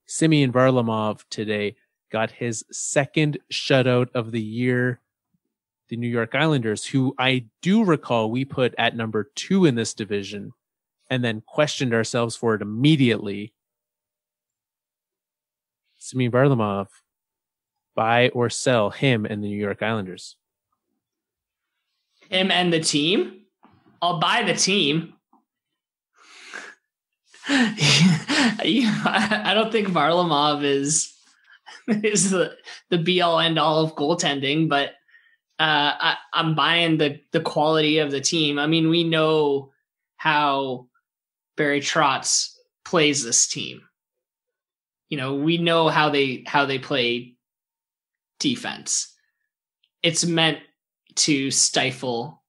[SPEAKER 2] Semyon Varlamov today got his 2nd shutout of the year. The New York Islanders, who I do recall we put at number 2 in this division and then questioned ourselves for it immediately. Semyon Varlamov, buy or sell him and the New York Islanders?
[SPEAKER 1] Him and the team? I'll buy the team. I don't think Varlamov is the be all end all of goaltending, but I'm buying the quality of the team. I mean, we know how Barry Trotz plays this team. We know how they play defense. It's meant to stifle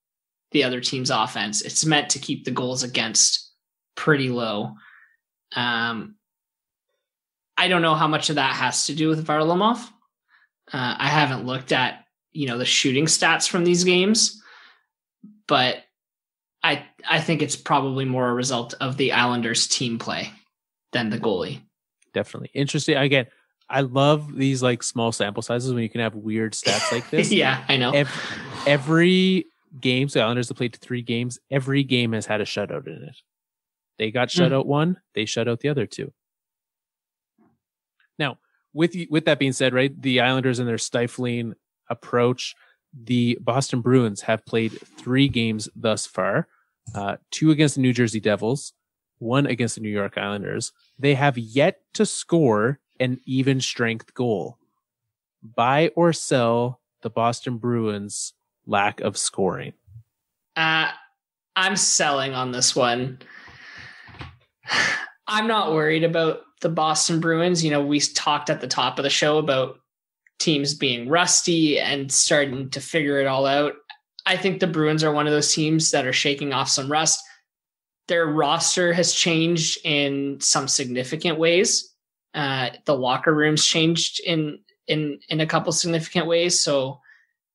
[SPEAKER 1] the other team's offense. It's meant to keep the goals against pretty low. I don't know how much of that has to do with Varlamov. I haven't looked at, the shooting stats from these games, but I think it's probably more a result of the Islanders team play than the goalie.
[SPEAKER 2] Definitely. Interesting. Again, I love these small sample sizes when you can have weird stats like this.
[SPEAKER 1] Yeah, I know.
[SPEAKER 2] Every games. The Islanders have played 3 games. Every game has had a shutout in it. They got shut out one. They shut out the other 2. Now, with that being said, right, the Islanders and their stifling approach, the Boston Bruins have played 3 games thus far, 2 against the New Jersey Devils, 1 against the New York Islanders. They have yet to score an even strength goal. Buy or sell the Boston Bruins' lack of scoring?
[SPEAKER 1] I'm selling on this one. I'm not worried about the Boston Bruins. You know, we talked at the top of the show about teams being rusty and starting to figure it all out. I think the Bruins are one of those teams that are shaking off some rust. Their roster has changed in some significant ways. The locker room's changed in a couple significant ways. So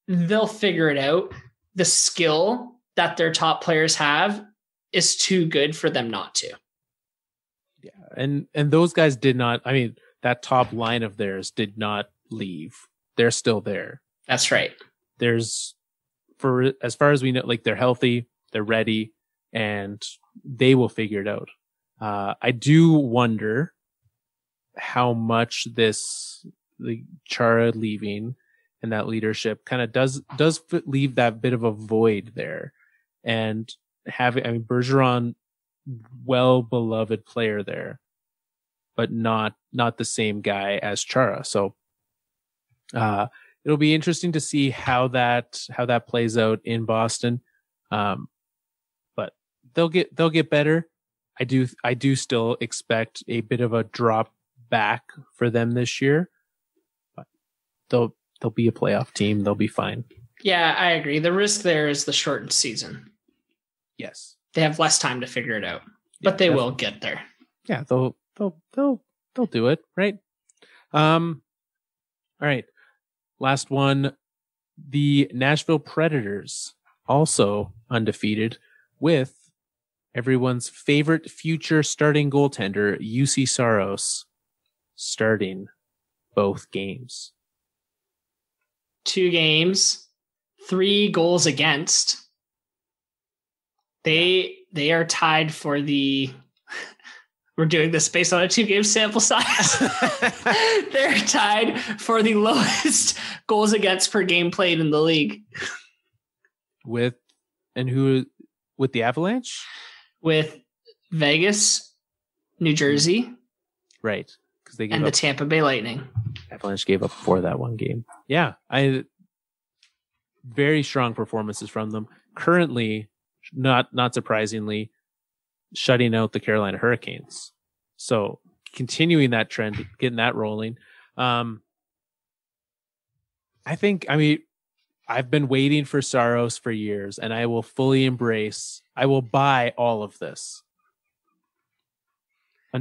[SPEAKER 1] they'll figure it out. The skill that their top players have is too good for them not to.
[SPEAKER 2] Yeah. And those guys did not, I mean, that top line of theirs did not leave. They're still there.
[SPEAKER 1] That's right.
[SPEAKER 2] There's, for as far as we know, like, they're healthy, they're ready, and they will figure it out. I do wonder how much the Chara leaving and that leadership kind of does leave that bit of a void there. And Bergeron, well beloved player there, but not the same guy as Chara. So it'll be interesting to see how that plays out in Boston. But they'll get better. I do still expect a bit of a drop back for them this year, but they'll be a playoff team. They'll be fine. Yeah,
[SPEAKER 1] I agree. The risk there is the shortened season.
[SPEAKER 2] Yes.
[SPEAKER 1] They have less time to figure it out, but they will get there.
[SPEAKER 2] Yeah, they'll do it, right? All right. Last one. The Nashville Predators, also undefeated, with everyone's favorite future starting goaltender, Juuse Saros, starting both games.
[SPEAKER 1] 2 games, 3 goals against. They are tied for the... We're doing this based on a 2-game sample size. They're tied for the lowest goals against per game played in the league.
[SPEAKER 2] With the Avalanche?
[SPEAKER 1] With Vegas, New Jersey.
[SPEAKER 2] Right.
[SPEAKER 1] And the Tampa Bay Lightning.
[SPEAKER 2] Avalanche gave up for that one game. Yeah. Very strong performances from them. Currently, not surprisingly, shutting out the Carolina Hurricanes. So continuing that trend, getting that rolling. I've been waiting for Saros for years, and I will I will buy all of this.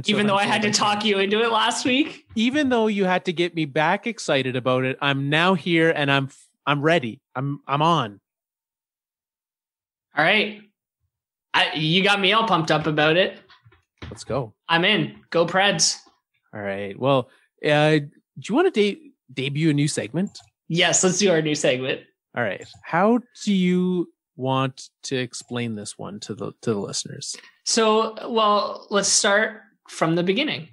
[SPEAKER 1] Even though I had to talk you into it last week?
[SPEAKER 2] Even though you had to get me back excited about it, I'm now here and I'm ready. I'm on.
[SPEAKER 1] All right. You got me all pumped up about it.
[SPEAKER 2] Let's go.
[SPEAKER 1] I'm in. Go Preds.
[SPEAKER 2] All right. Well, do you want to debut a new segment?
[SPEAKER 1] Yes, let's do our new segment.
[SPEAKER 2] All right. How do you want to explain this one to the listeners?
[SPEAKER 1] So, well, let's start from the beginning.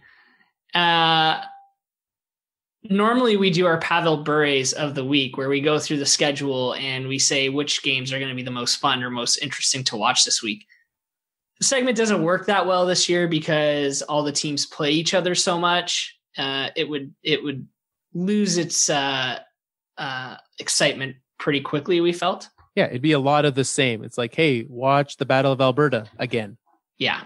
[SPEAKER 1] Normally we do our Pavel Bure's of the week, where we go through the schedule and we say which games are going to be the most fun or most interesting to watch this week. The segment doesn't work that well this year because all the teams play each other so much. It would lose its excitement pretty quickly, we felt.
[SPEAKER 2] Yeah, it'd be a lot of the same. It's like, hey, watch the Battle of Alberta again.
[SPEAKER 1] Yeah.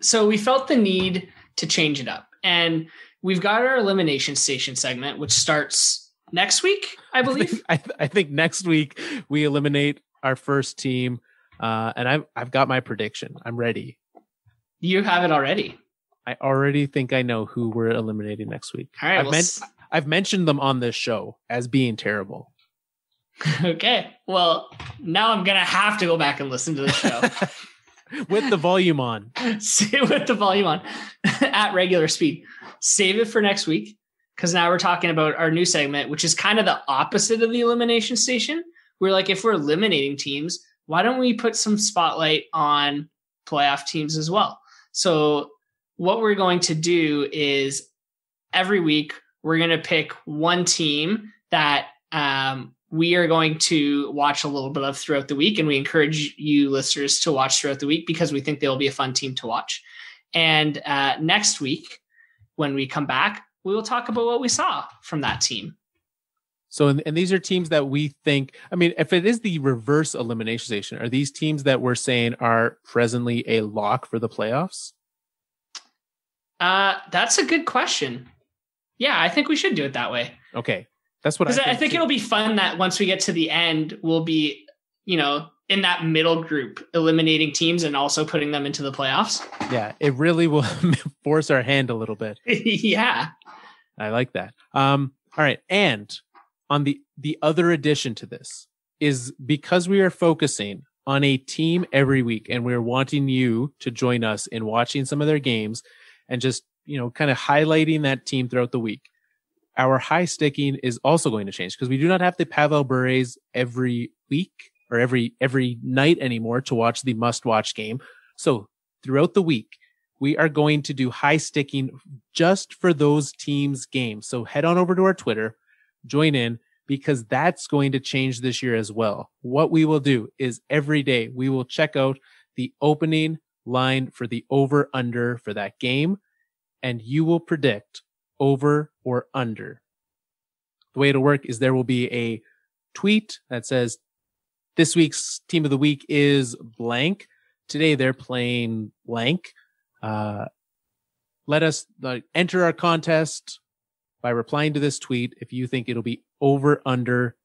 [SPEAKER 1] So we felt the need to change it up. And we've got our Elimination Station segment, which starts next week, I believe.
[SPEAKER 2] I think next week we eliminate our first team. And I've got my prediction. I'm ready.
[SPEAKER 1] You have it already.
[SPEAKER 2] I already think I know who we're eliminating next week.
[SPEAKER 1] All right.
[SPEAKER 2] I've mentioned them on this show as being terrible.
[SPEAKER 1] Okay. Well, now I'm going to have to go back and listen to the show.
[SPEAKER 2] With the volume on.
[SPEAKER 1] With the volume on. At regular speed. Save it for next week, because now we're talking about our new segment, which is kind of the opposite of the Elimination Station, we're like, if we're eliminating teams, why don't we put some spotlight on playoff teams as well? So what we're going to do is every week we're going to pick one team that we are going to watch a little bit of throughout the week. And we encourage you listeners to watch throughout the week because we think they'll be a fun team to watch. And next week, when we come back, we will talk about what we saw from that team.
[SPEAKER 2] So, and these are teams that we think, I mean, if it is the reverse elimination station, are these teams that we're saying are presently a lock for the playoffs?
[SPEAKER 1] That's a good question. Yeah, I think we should do it that way.
[SPEAKER 2] Okay. That's what
[SPEAKER 1] I think it'll be fun that once we get to the end, we'll be, in that middle group, eliminating teams and also putting them into the playoffs.
[SPEAKER 2] Yeah, it really will force our hand a little bit.
[SPEAKER 1] Yeah.
[SPEAKER 2] I like that. All right. And on the other addition to this is because we are focusing on a team every week and we're wanting you to join us in watching some of their games and just, kind of highlighting that team throughout the week. Our high sticking is also going to change because we do not have the Pavel Bure's every week or every night anymore to watch the must-watch game. So throughout the week, we are going to do high sticking just for those teams' games. So head on over to our Twitter, join in, because that's going to change this year as well. What we will do is every day we will check out the opening line for the over-under for that game, and you will predict over or under. The way it'll work is there will be a tweet that says, this week's team of the week is blank. Today they're playing blank. Let us enter our contest by replying to this tweet if you think it'll be over under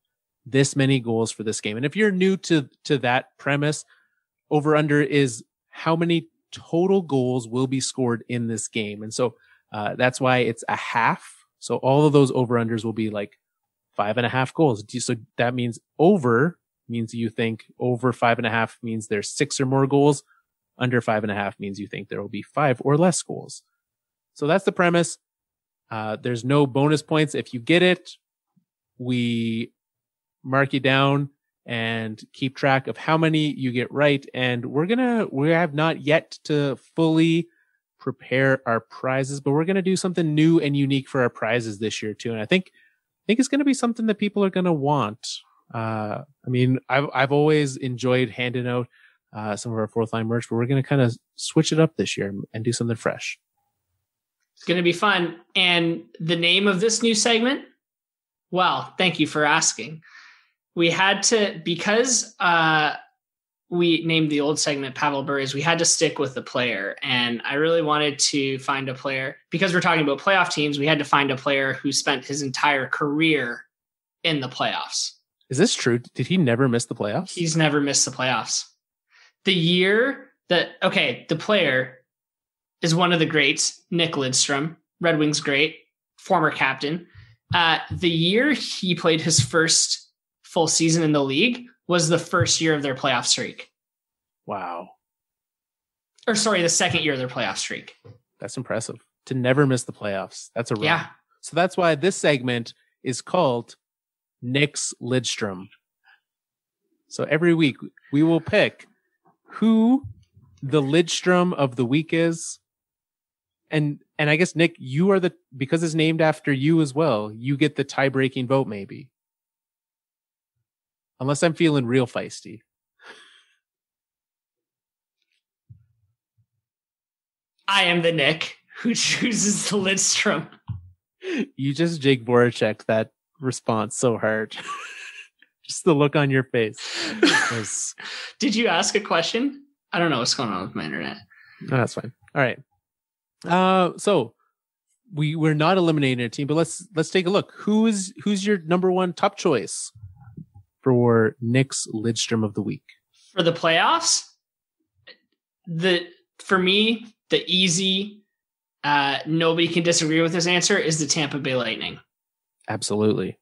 [SPEAKER 2] this many goals for this game. And if you're new to that premise, over under is how many total goals will be scored in this game. And so that's why it's a half. So all of those over unders will be like 5.5 goals. So that means over means you think over 5.5 means there's 6 or more goals. Under 5.5 means you think there will be 5 or less goals. So that's the premise. There's no bonus points. If you get it, we mark you down and keep track of how many you get right. And we have not yet to fully prepare our prizes, but we're going to do something new and unique for our prizes this year too. And I think it's going to be something that people are going to want. I mean, I've always enjoyed handing out some of our fourth line merch, but we're going to kind of switch it up this year and do something fresh.
[SPEAKER 1] It's going to be fun. And the name of this new segment, well, thank you for asking. We had to, because we named the old segment Pavel Bure's, we had to stick with the player. And I really wanted to find a player, because we're talking about playoff teams, we had to find a player who spent his entire career in the playoffs.
[SPEAKER 2] Is this true? Did he never miss the playoffs?
[SPEAKER 1] He's never missed the playoffs. The player is one of the greats, Nick Lidstrom, Red Wings great, former captain. The year he played his first full season in the league was the first year of their playoff streak.
[SPEAKER 2] Wow.
[SPEAKER 1] Or sorry, the second year of their playoff streak.
[SPEAKER 2] That's impressive. To never miss the playoffs. That's a run.
[SPEAKER 1] Yeah.
[SPEAKER 2] So that's why this segment is called Nick's Lidstrom. So every week we will pick who the Lidstrom of the week is. And I guess, Nick, you are because it's named after you as well, you get the tie-breaking vote maybe. Unless I'm feeling real feisty.
[SPEAKER 1] I am the Nick who chooses the Lidstrom.
[SPEAKER 2] You just Jake Voracek that response so hard. Just the look on your face.
[SPEAKER 1] Did you ask a question? I don't know what's going on with my internet.
[SPEAKER 2] No, that's fine. All right. So we're not eliminating a team, but let's take a look. Who's your number one top choice for Nick's Lidstrom of the week?
[SPEAKER 1] For the playoffs, for me, the easy, nobody can disagree with this answer is the Tampa Bay Lightning.
[SPEAKER 2] Absolutely.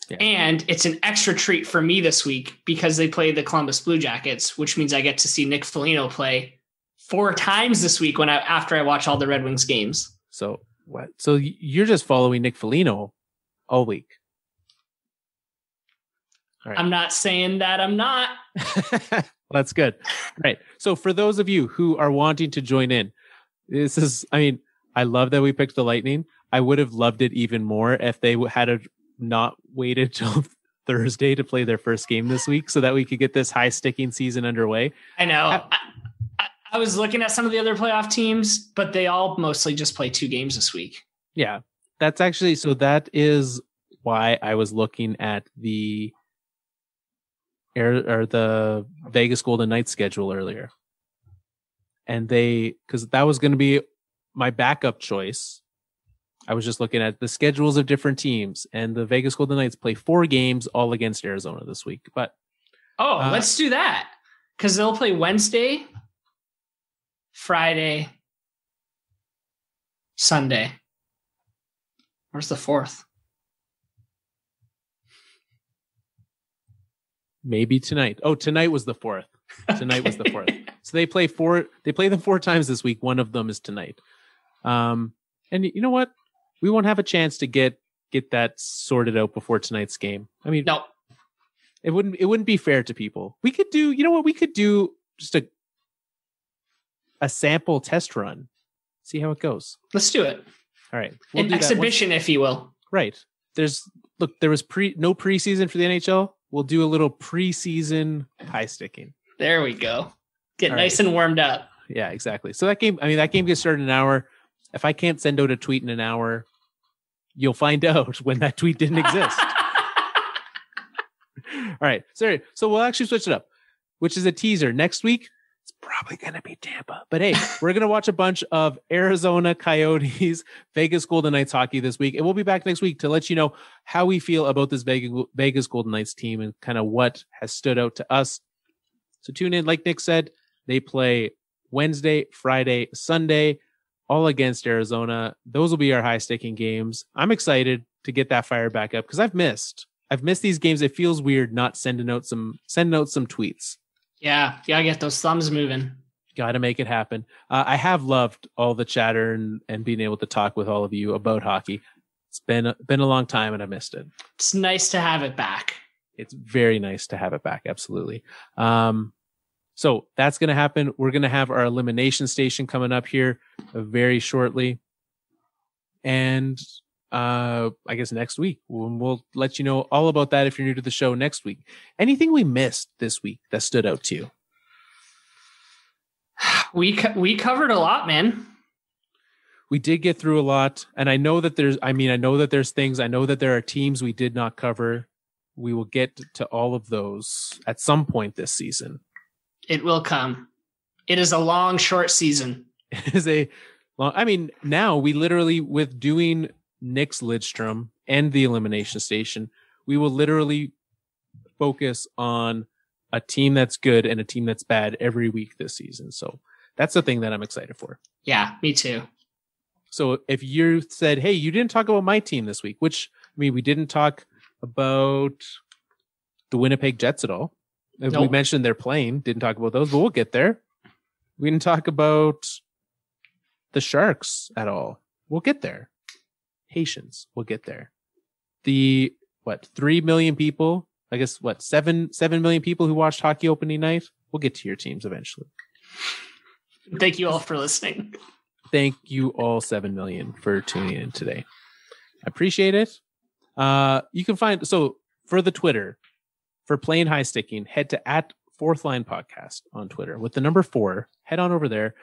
[SPEAKER 2] Yeah.
[SPEAKER 1] And it's an extra treat for me this week because they play the Columbus Blue Jackets, which means I get to see Nick Foligno play 4 times this week after I watch all the Red Wings games.
[SPEAKER 2] So what? So you're just following Nick Foligno all week. right.
[SPEAKER 1] I'm not saying that I'm not.
[SPEAKER 2] Well, that's good. All right. So for those of you who are wanting to join in, I love that we picked the Lightning. I would have loved it even more if they had not waited till Thursday to play their first game this week so that we could get this high sticking season underway.
[SPEAKER 1] I know. I was looking at some of the other playoff teams, but they all mostly just play 2 games this week.
[SPEAKER 2] Yeah, that is why I was looking at the Vegas Golden Knights schedule earlier. And because that was going to be my backup choice. I was just looking at the schedules of different teams, and the Vegas Golden Knights play 4 games all against Arizona this week. But
[SPEAKER 1] let's do that, because they'll play Wednesday, Friday, Sunday. Where's the 4th?
[SPEAKER 2] Maybe tonight. Oh, tonight was the 4th. Tonight was the 4th. So they play them 4 times this week. One of them is tonight. And you know what? We won't have a chance to get that sorted out before tonight's game. I mean,
[SPEAKER 1] no,
[SPEAKER 2] it wouldn't be fair to people. We could do, we could do just a sample test run. See how it goes.
[SPEAKER 1] Let's do it.
[SPEAKER 2] All right.
[SPEAKER 1] An exhibition, if you will.
[SPEAKER 2] Right. There was no preseason for the NHL. We'll do a little preseason high sticking.
[SPEAKER 1] There we go. Get
[SPEAKER 2] All
[SPEAKER 1] nice
[SPEAKER 2] right.
[SPEAKER 1] and warmed up.
[SPEAKER 2] Yeah, exactly. So that game gets started in an hour. If I can't send out a tweet in an hour, you'll find out when that tweet didn't exist. All right. Sorry. So we'll actually switch it up, which is a teaser. Next week, it's probably going to be Tampa. But hey, we're going to watch a bunch of Arizona Coyotes, Vegas Golden Knights hockey this week. And we'll be back next week to let you know how we feel about this Vegas Golden Knights team and kind of what has stood out to us. So tune in. Like Nick said, they play Wednesday, Friday, Sunday, all against Arizona. Those will be our high sticking games. I'm excited to get that fire back up because I've missed these games. It feels weird not sending out some tweets. Yeah,
[SPEAKER 1] gotta get those thumbs moving.
[SPEAKER 2] Got to make it happen. I have loved all the chatter and being able to talk with all of you about hockey. It's been a long time and I missed it.
[SPEAKER 1] It's nice to have it back.
[SPEAKER 2] It's very nice to have it back. Absolutely. So that's going to happen. We're going to have our elimination station coming up here very shortly. And I guess next week, we'll let you know all about that if you're new to the show next week. Anything we missed this week that stood out to you?
[SPEAKER 1] We covered a lot, man.
[SPEAKER 2] We did get through a lot. And I know that there's things, I know that there are teams we did not cover. We will get to all of those at some point this season.
[SPEAKER 1] It will come. It is a long, short season.
[SPEAKER 2] It is now we literally, with doing Nick's Lidstrom and the elimination station, we will literally focus on a team that's good and a team that's bad every week this season. So that's the thing that I'm excited for.
[SPEAKER 1] Yeah, me too.
[SPEAKER 2] So if you said, hey, you didn't talk about my team this week, which, we didn't talk about the Winnipeg Jets at all.
[SPEAKER 1] Nope.
[SPEAKER 2] We mentioned they're playing, didn't talk about those, but we'll get there. We didn't talk about the Sharks at all. We'll get there. Patience. We'll get there. The 3 million people? I guess 7 million people who watched hockey opening night? We'll get to your teams eventually.
[SPEAKER 1] Thank you all for listening.
[SPEAKER 2] Thank you all 7 million for tuning in today. I appreciate it. You can find, so for the Twitter, for Plain High Sticking, head to @4thLine Podcast on Twitter with the number 4. Head on over there.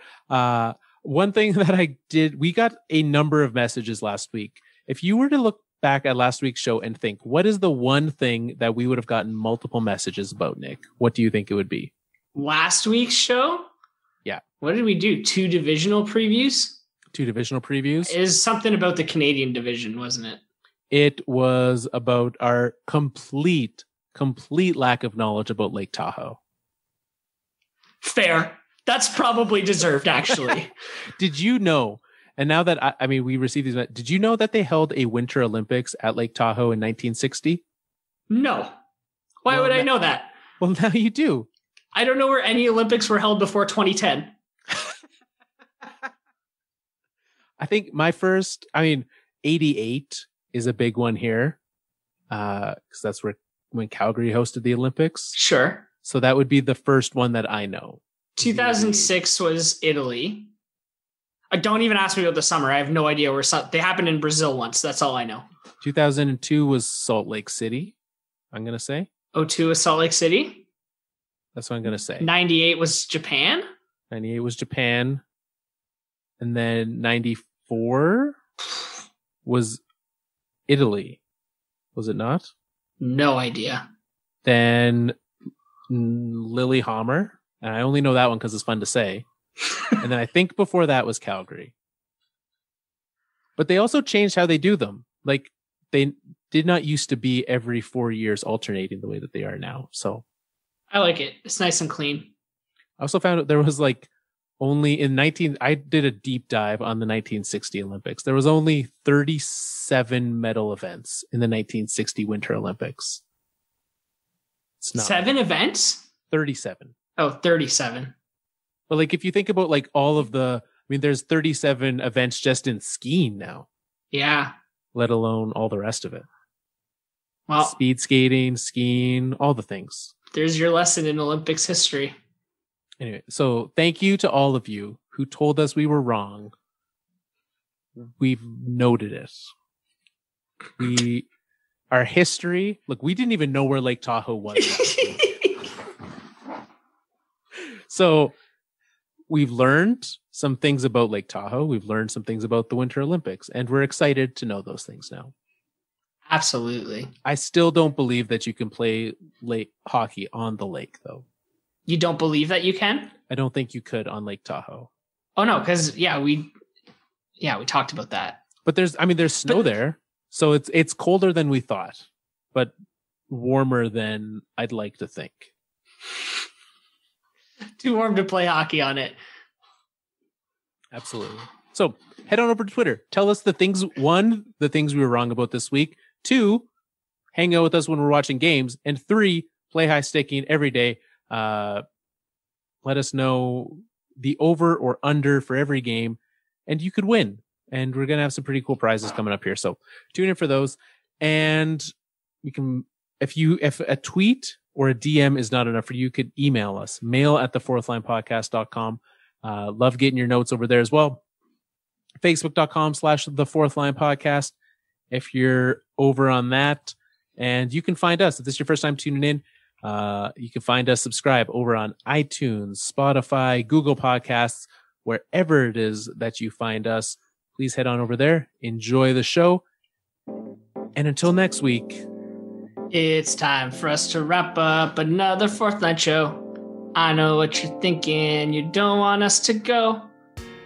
[SPEAKER 2] One thing that I did, we got a number of messages last week. If you were to look back at last week's show and think, what is the one thing that we would have gotten multiple messages about, Nick? What do you think it would be?
[SPEAKER 1] Last week's show?
[SPEAKER 2] Yeah.
[SPEAKER 1] What did we do? 2 divisional previews?
[SPEAKER 2] 2 divisional previews?
[SPEAKER 1] It was something about the Canadian division, wasn't it?
[SPEAKER 2] It was about our complete lack of knowledge about Lake Tahoe.
[SPEAKER 1] Fair. That's probably deserved, actually.
[SPEAKER 2] Did you know, and now that we received these, did you know that they held a Winter Olympics at Lake Tahoe in 1960?
[SPEAKER 1] No. Why would I know that?
[SPEAKER 2] Well, now you do.
[SPEAKER 1] I don't know where any Olympics were held before 2010.
[SPEAKER 2] I think my first, 88 is a big one here. Because that's where when Calgary hosted the Olympics.
[SPEAKER 1] Sure.
[SPEAKER 2] So that would be the first one that I know.
[SPEAKER 1] 2006 was Italy. Don't even ask me about the summer. I have no idea where they happened in Brazil once. That's all I know.
[SPEAKER 2] 2002 was Salt Lake City, I'm going to say.
[SPEAKER 1] 2002 was Salt Lake City.
[SPEAKER 2] That's what I'm going to say.
[SPEAKER 1] 98 was Japan.
[SPEAKER 2] 98 was Japan. And then 94 was Italy. Was it not?
[SPEAKER 1] No idea.
[SPEAKER 2] Then Lillehammer. And I only know that one because it's fun to say. And then I think before that was Calgary. But they also changed how they do them. Like, they did not used to be every 4 years alternating the way that they are now. So
[SPEAKER 1] I like it. It's nice and clean.
[SPEAKER 2] I also found out there was like only I did a deep dive on the 1960 Olympics. There was only 37 medal events in the 1960 Winter Olympics. It's not
[SPEAKER 1] 7 events?
[SPEAKER 2] 37.
[SPEAKER 1] Oh, 37.
[SPEAKER 2] But like, if you think about like all of there's 37 events just in skiing now.
[SPEAKER 1] Yeah.
[SPEAKER 2] Let alone all the rest of it.
[SPEAKER 1] Well,
[SPEAKER 2] speed skating, skiing, all the things.
[SPEAKER 1] There's your lesson in Olympics history.
[SPEAKER 2] Anyway, so thank you to all of you who told us we were wrong. We've noted it. Our history, look, we didn't even know where Lake Tahoe was. So we've learned some things about Lake Tahoe. We've learned some things about the Winter Olympics, and we're excited to know those things now.
[SPEAKER 1] Absolutely.
[SPEAKER 2] I still don't believe that you can play lake hockey on the lake, though.
[SPEAKER 1] You don't believe that you can?
[SPEAKER 2] I don't think you could on Lake Tahoe.
[SPEAKER 1] Oh no, because we talked about that.
[SPEAKER 2] But there's snow there, so it's colder than we thought, but warmer than I'd like to think.
[SPEAKER 1] Too warm to play hockey on it.
[SPEAKER 2] Absolutely. So head on over to Twitter. Tell us the things we were wrong about this week. 2, hang out with us when we're watching games. And 3, play high sticking every day. Let us know the over or under for every game, and you could win. And we're going to have some pretty cool prizes coming up here. So tune in for those. And we can, if a tweet or a DM is not enough for you, could email us, mail@thefourthlinepodcast.com. Love getting your notes over there as well. Facebook.com/thefourthlinepodcast. If you're over on that, and you can find us, if this is your first time tuning in, you can find us, subscribe over on iTunes, Spotify, Google Podcasts, wherever it is that you find us. Please head on over there. Enjoy the show. And until next week,
[SPEAKER 1] it's time for us to wrap up another Fourth Line show. I know what you're thinking. You don't want us to go.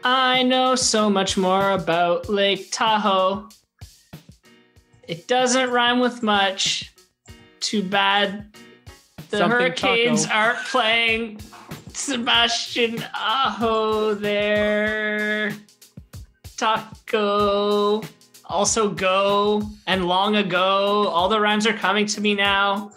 [SPEAKER 1] I know so much more about Lake Tahoe. It doesn't rhyme with much. Too bad the
[SPEAKER 2] Something
[SPEAKER 1] Hurricanes
[SPEAKER 2] taco.
[SPEAKER 1] aren't playing Sebastian Aho there. Taco. Also go and long ago. All the rhymes are coming to me now.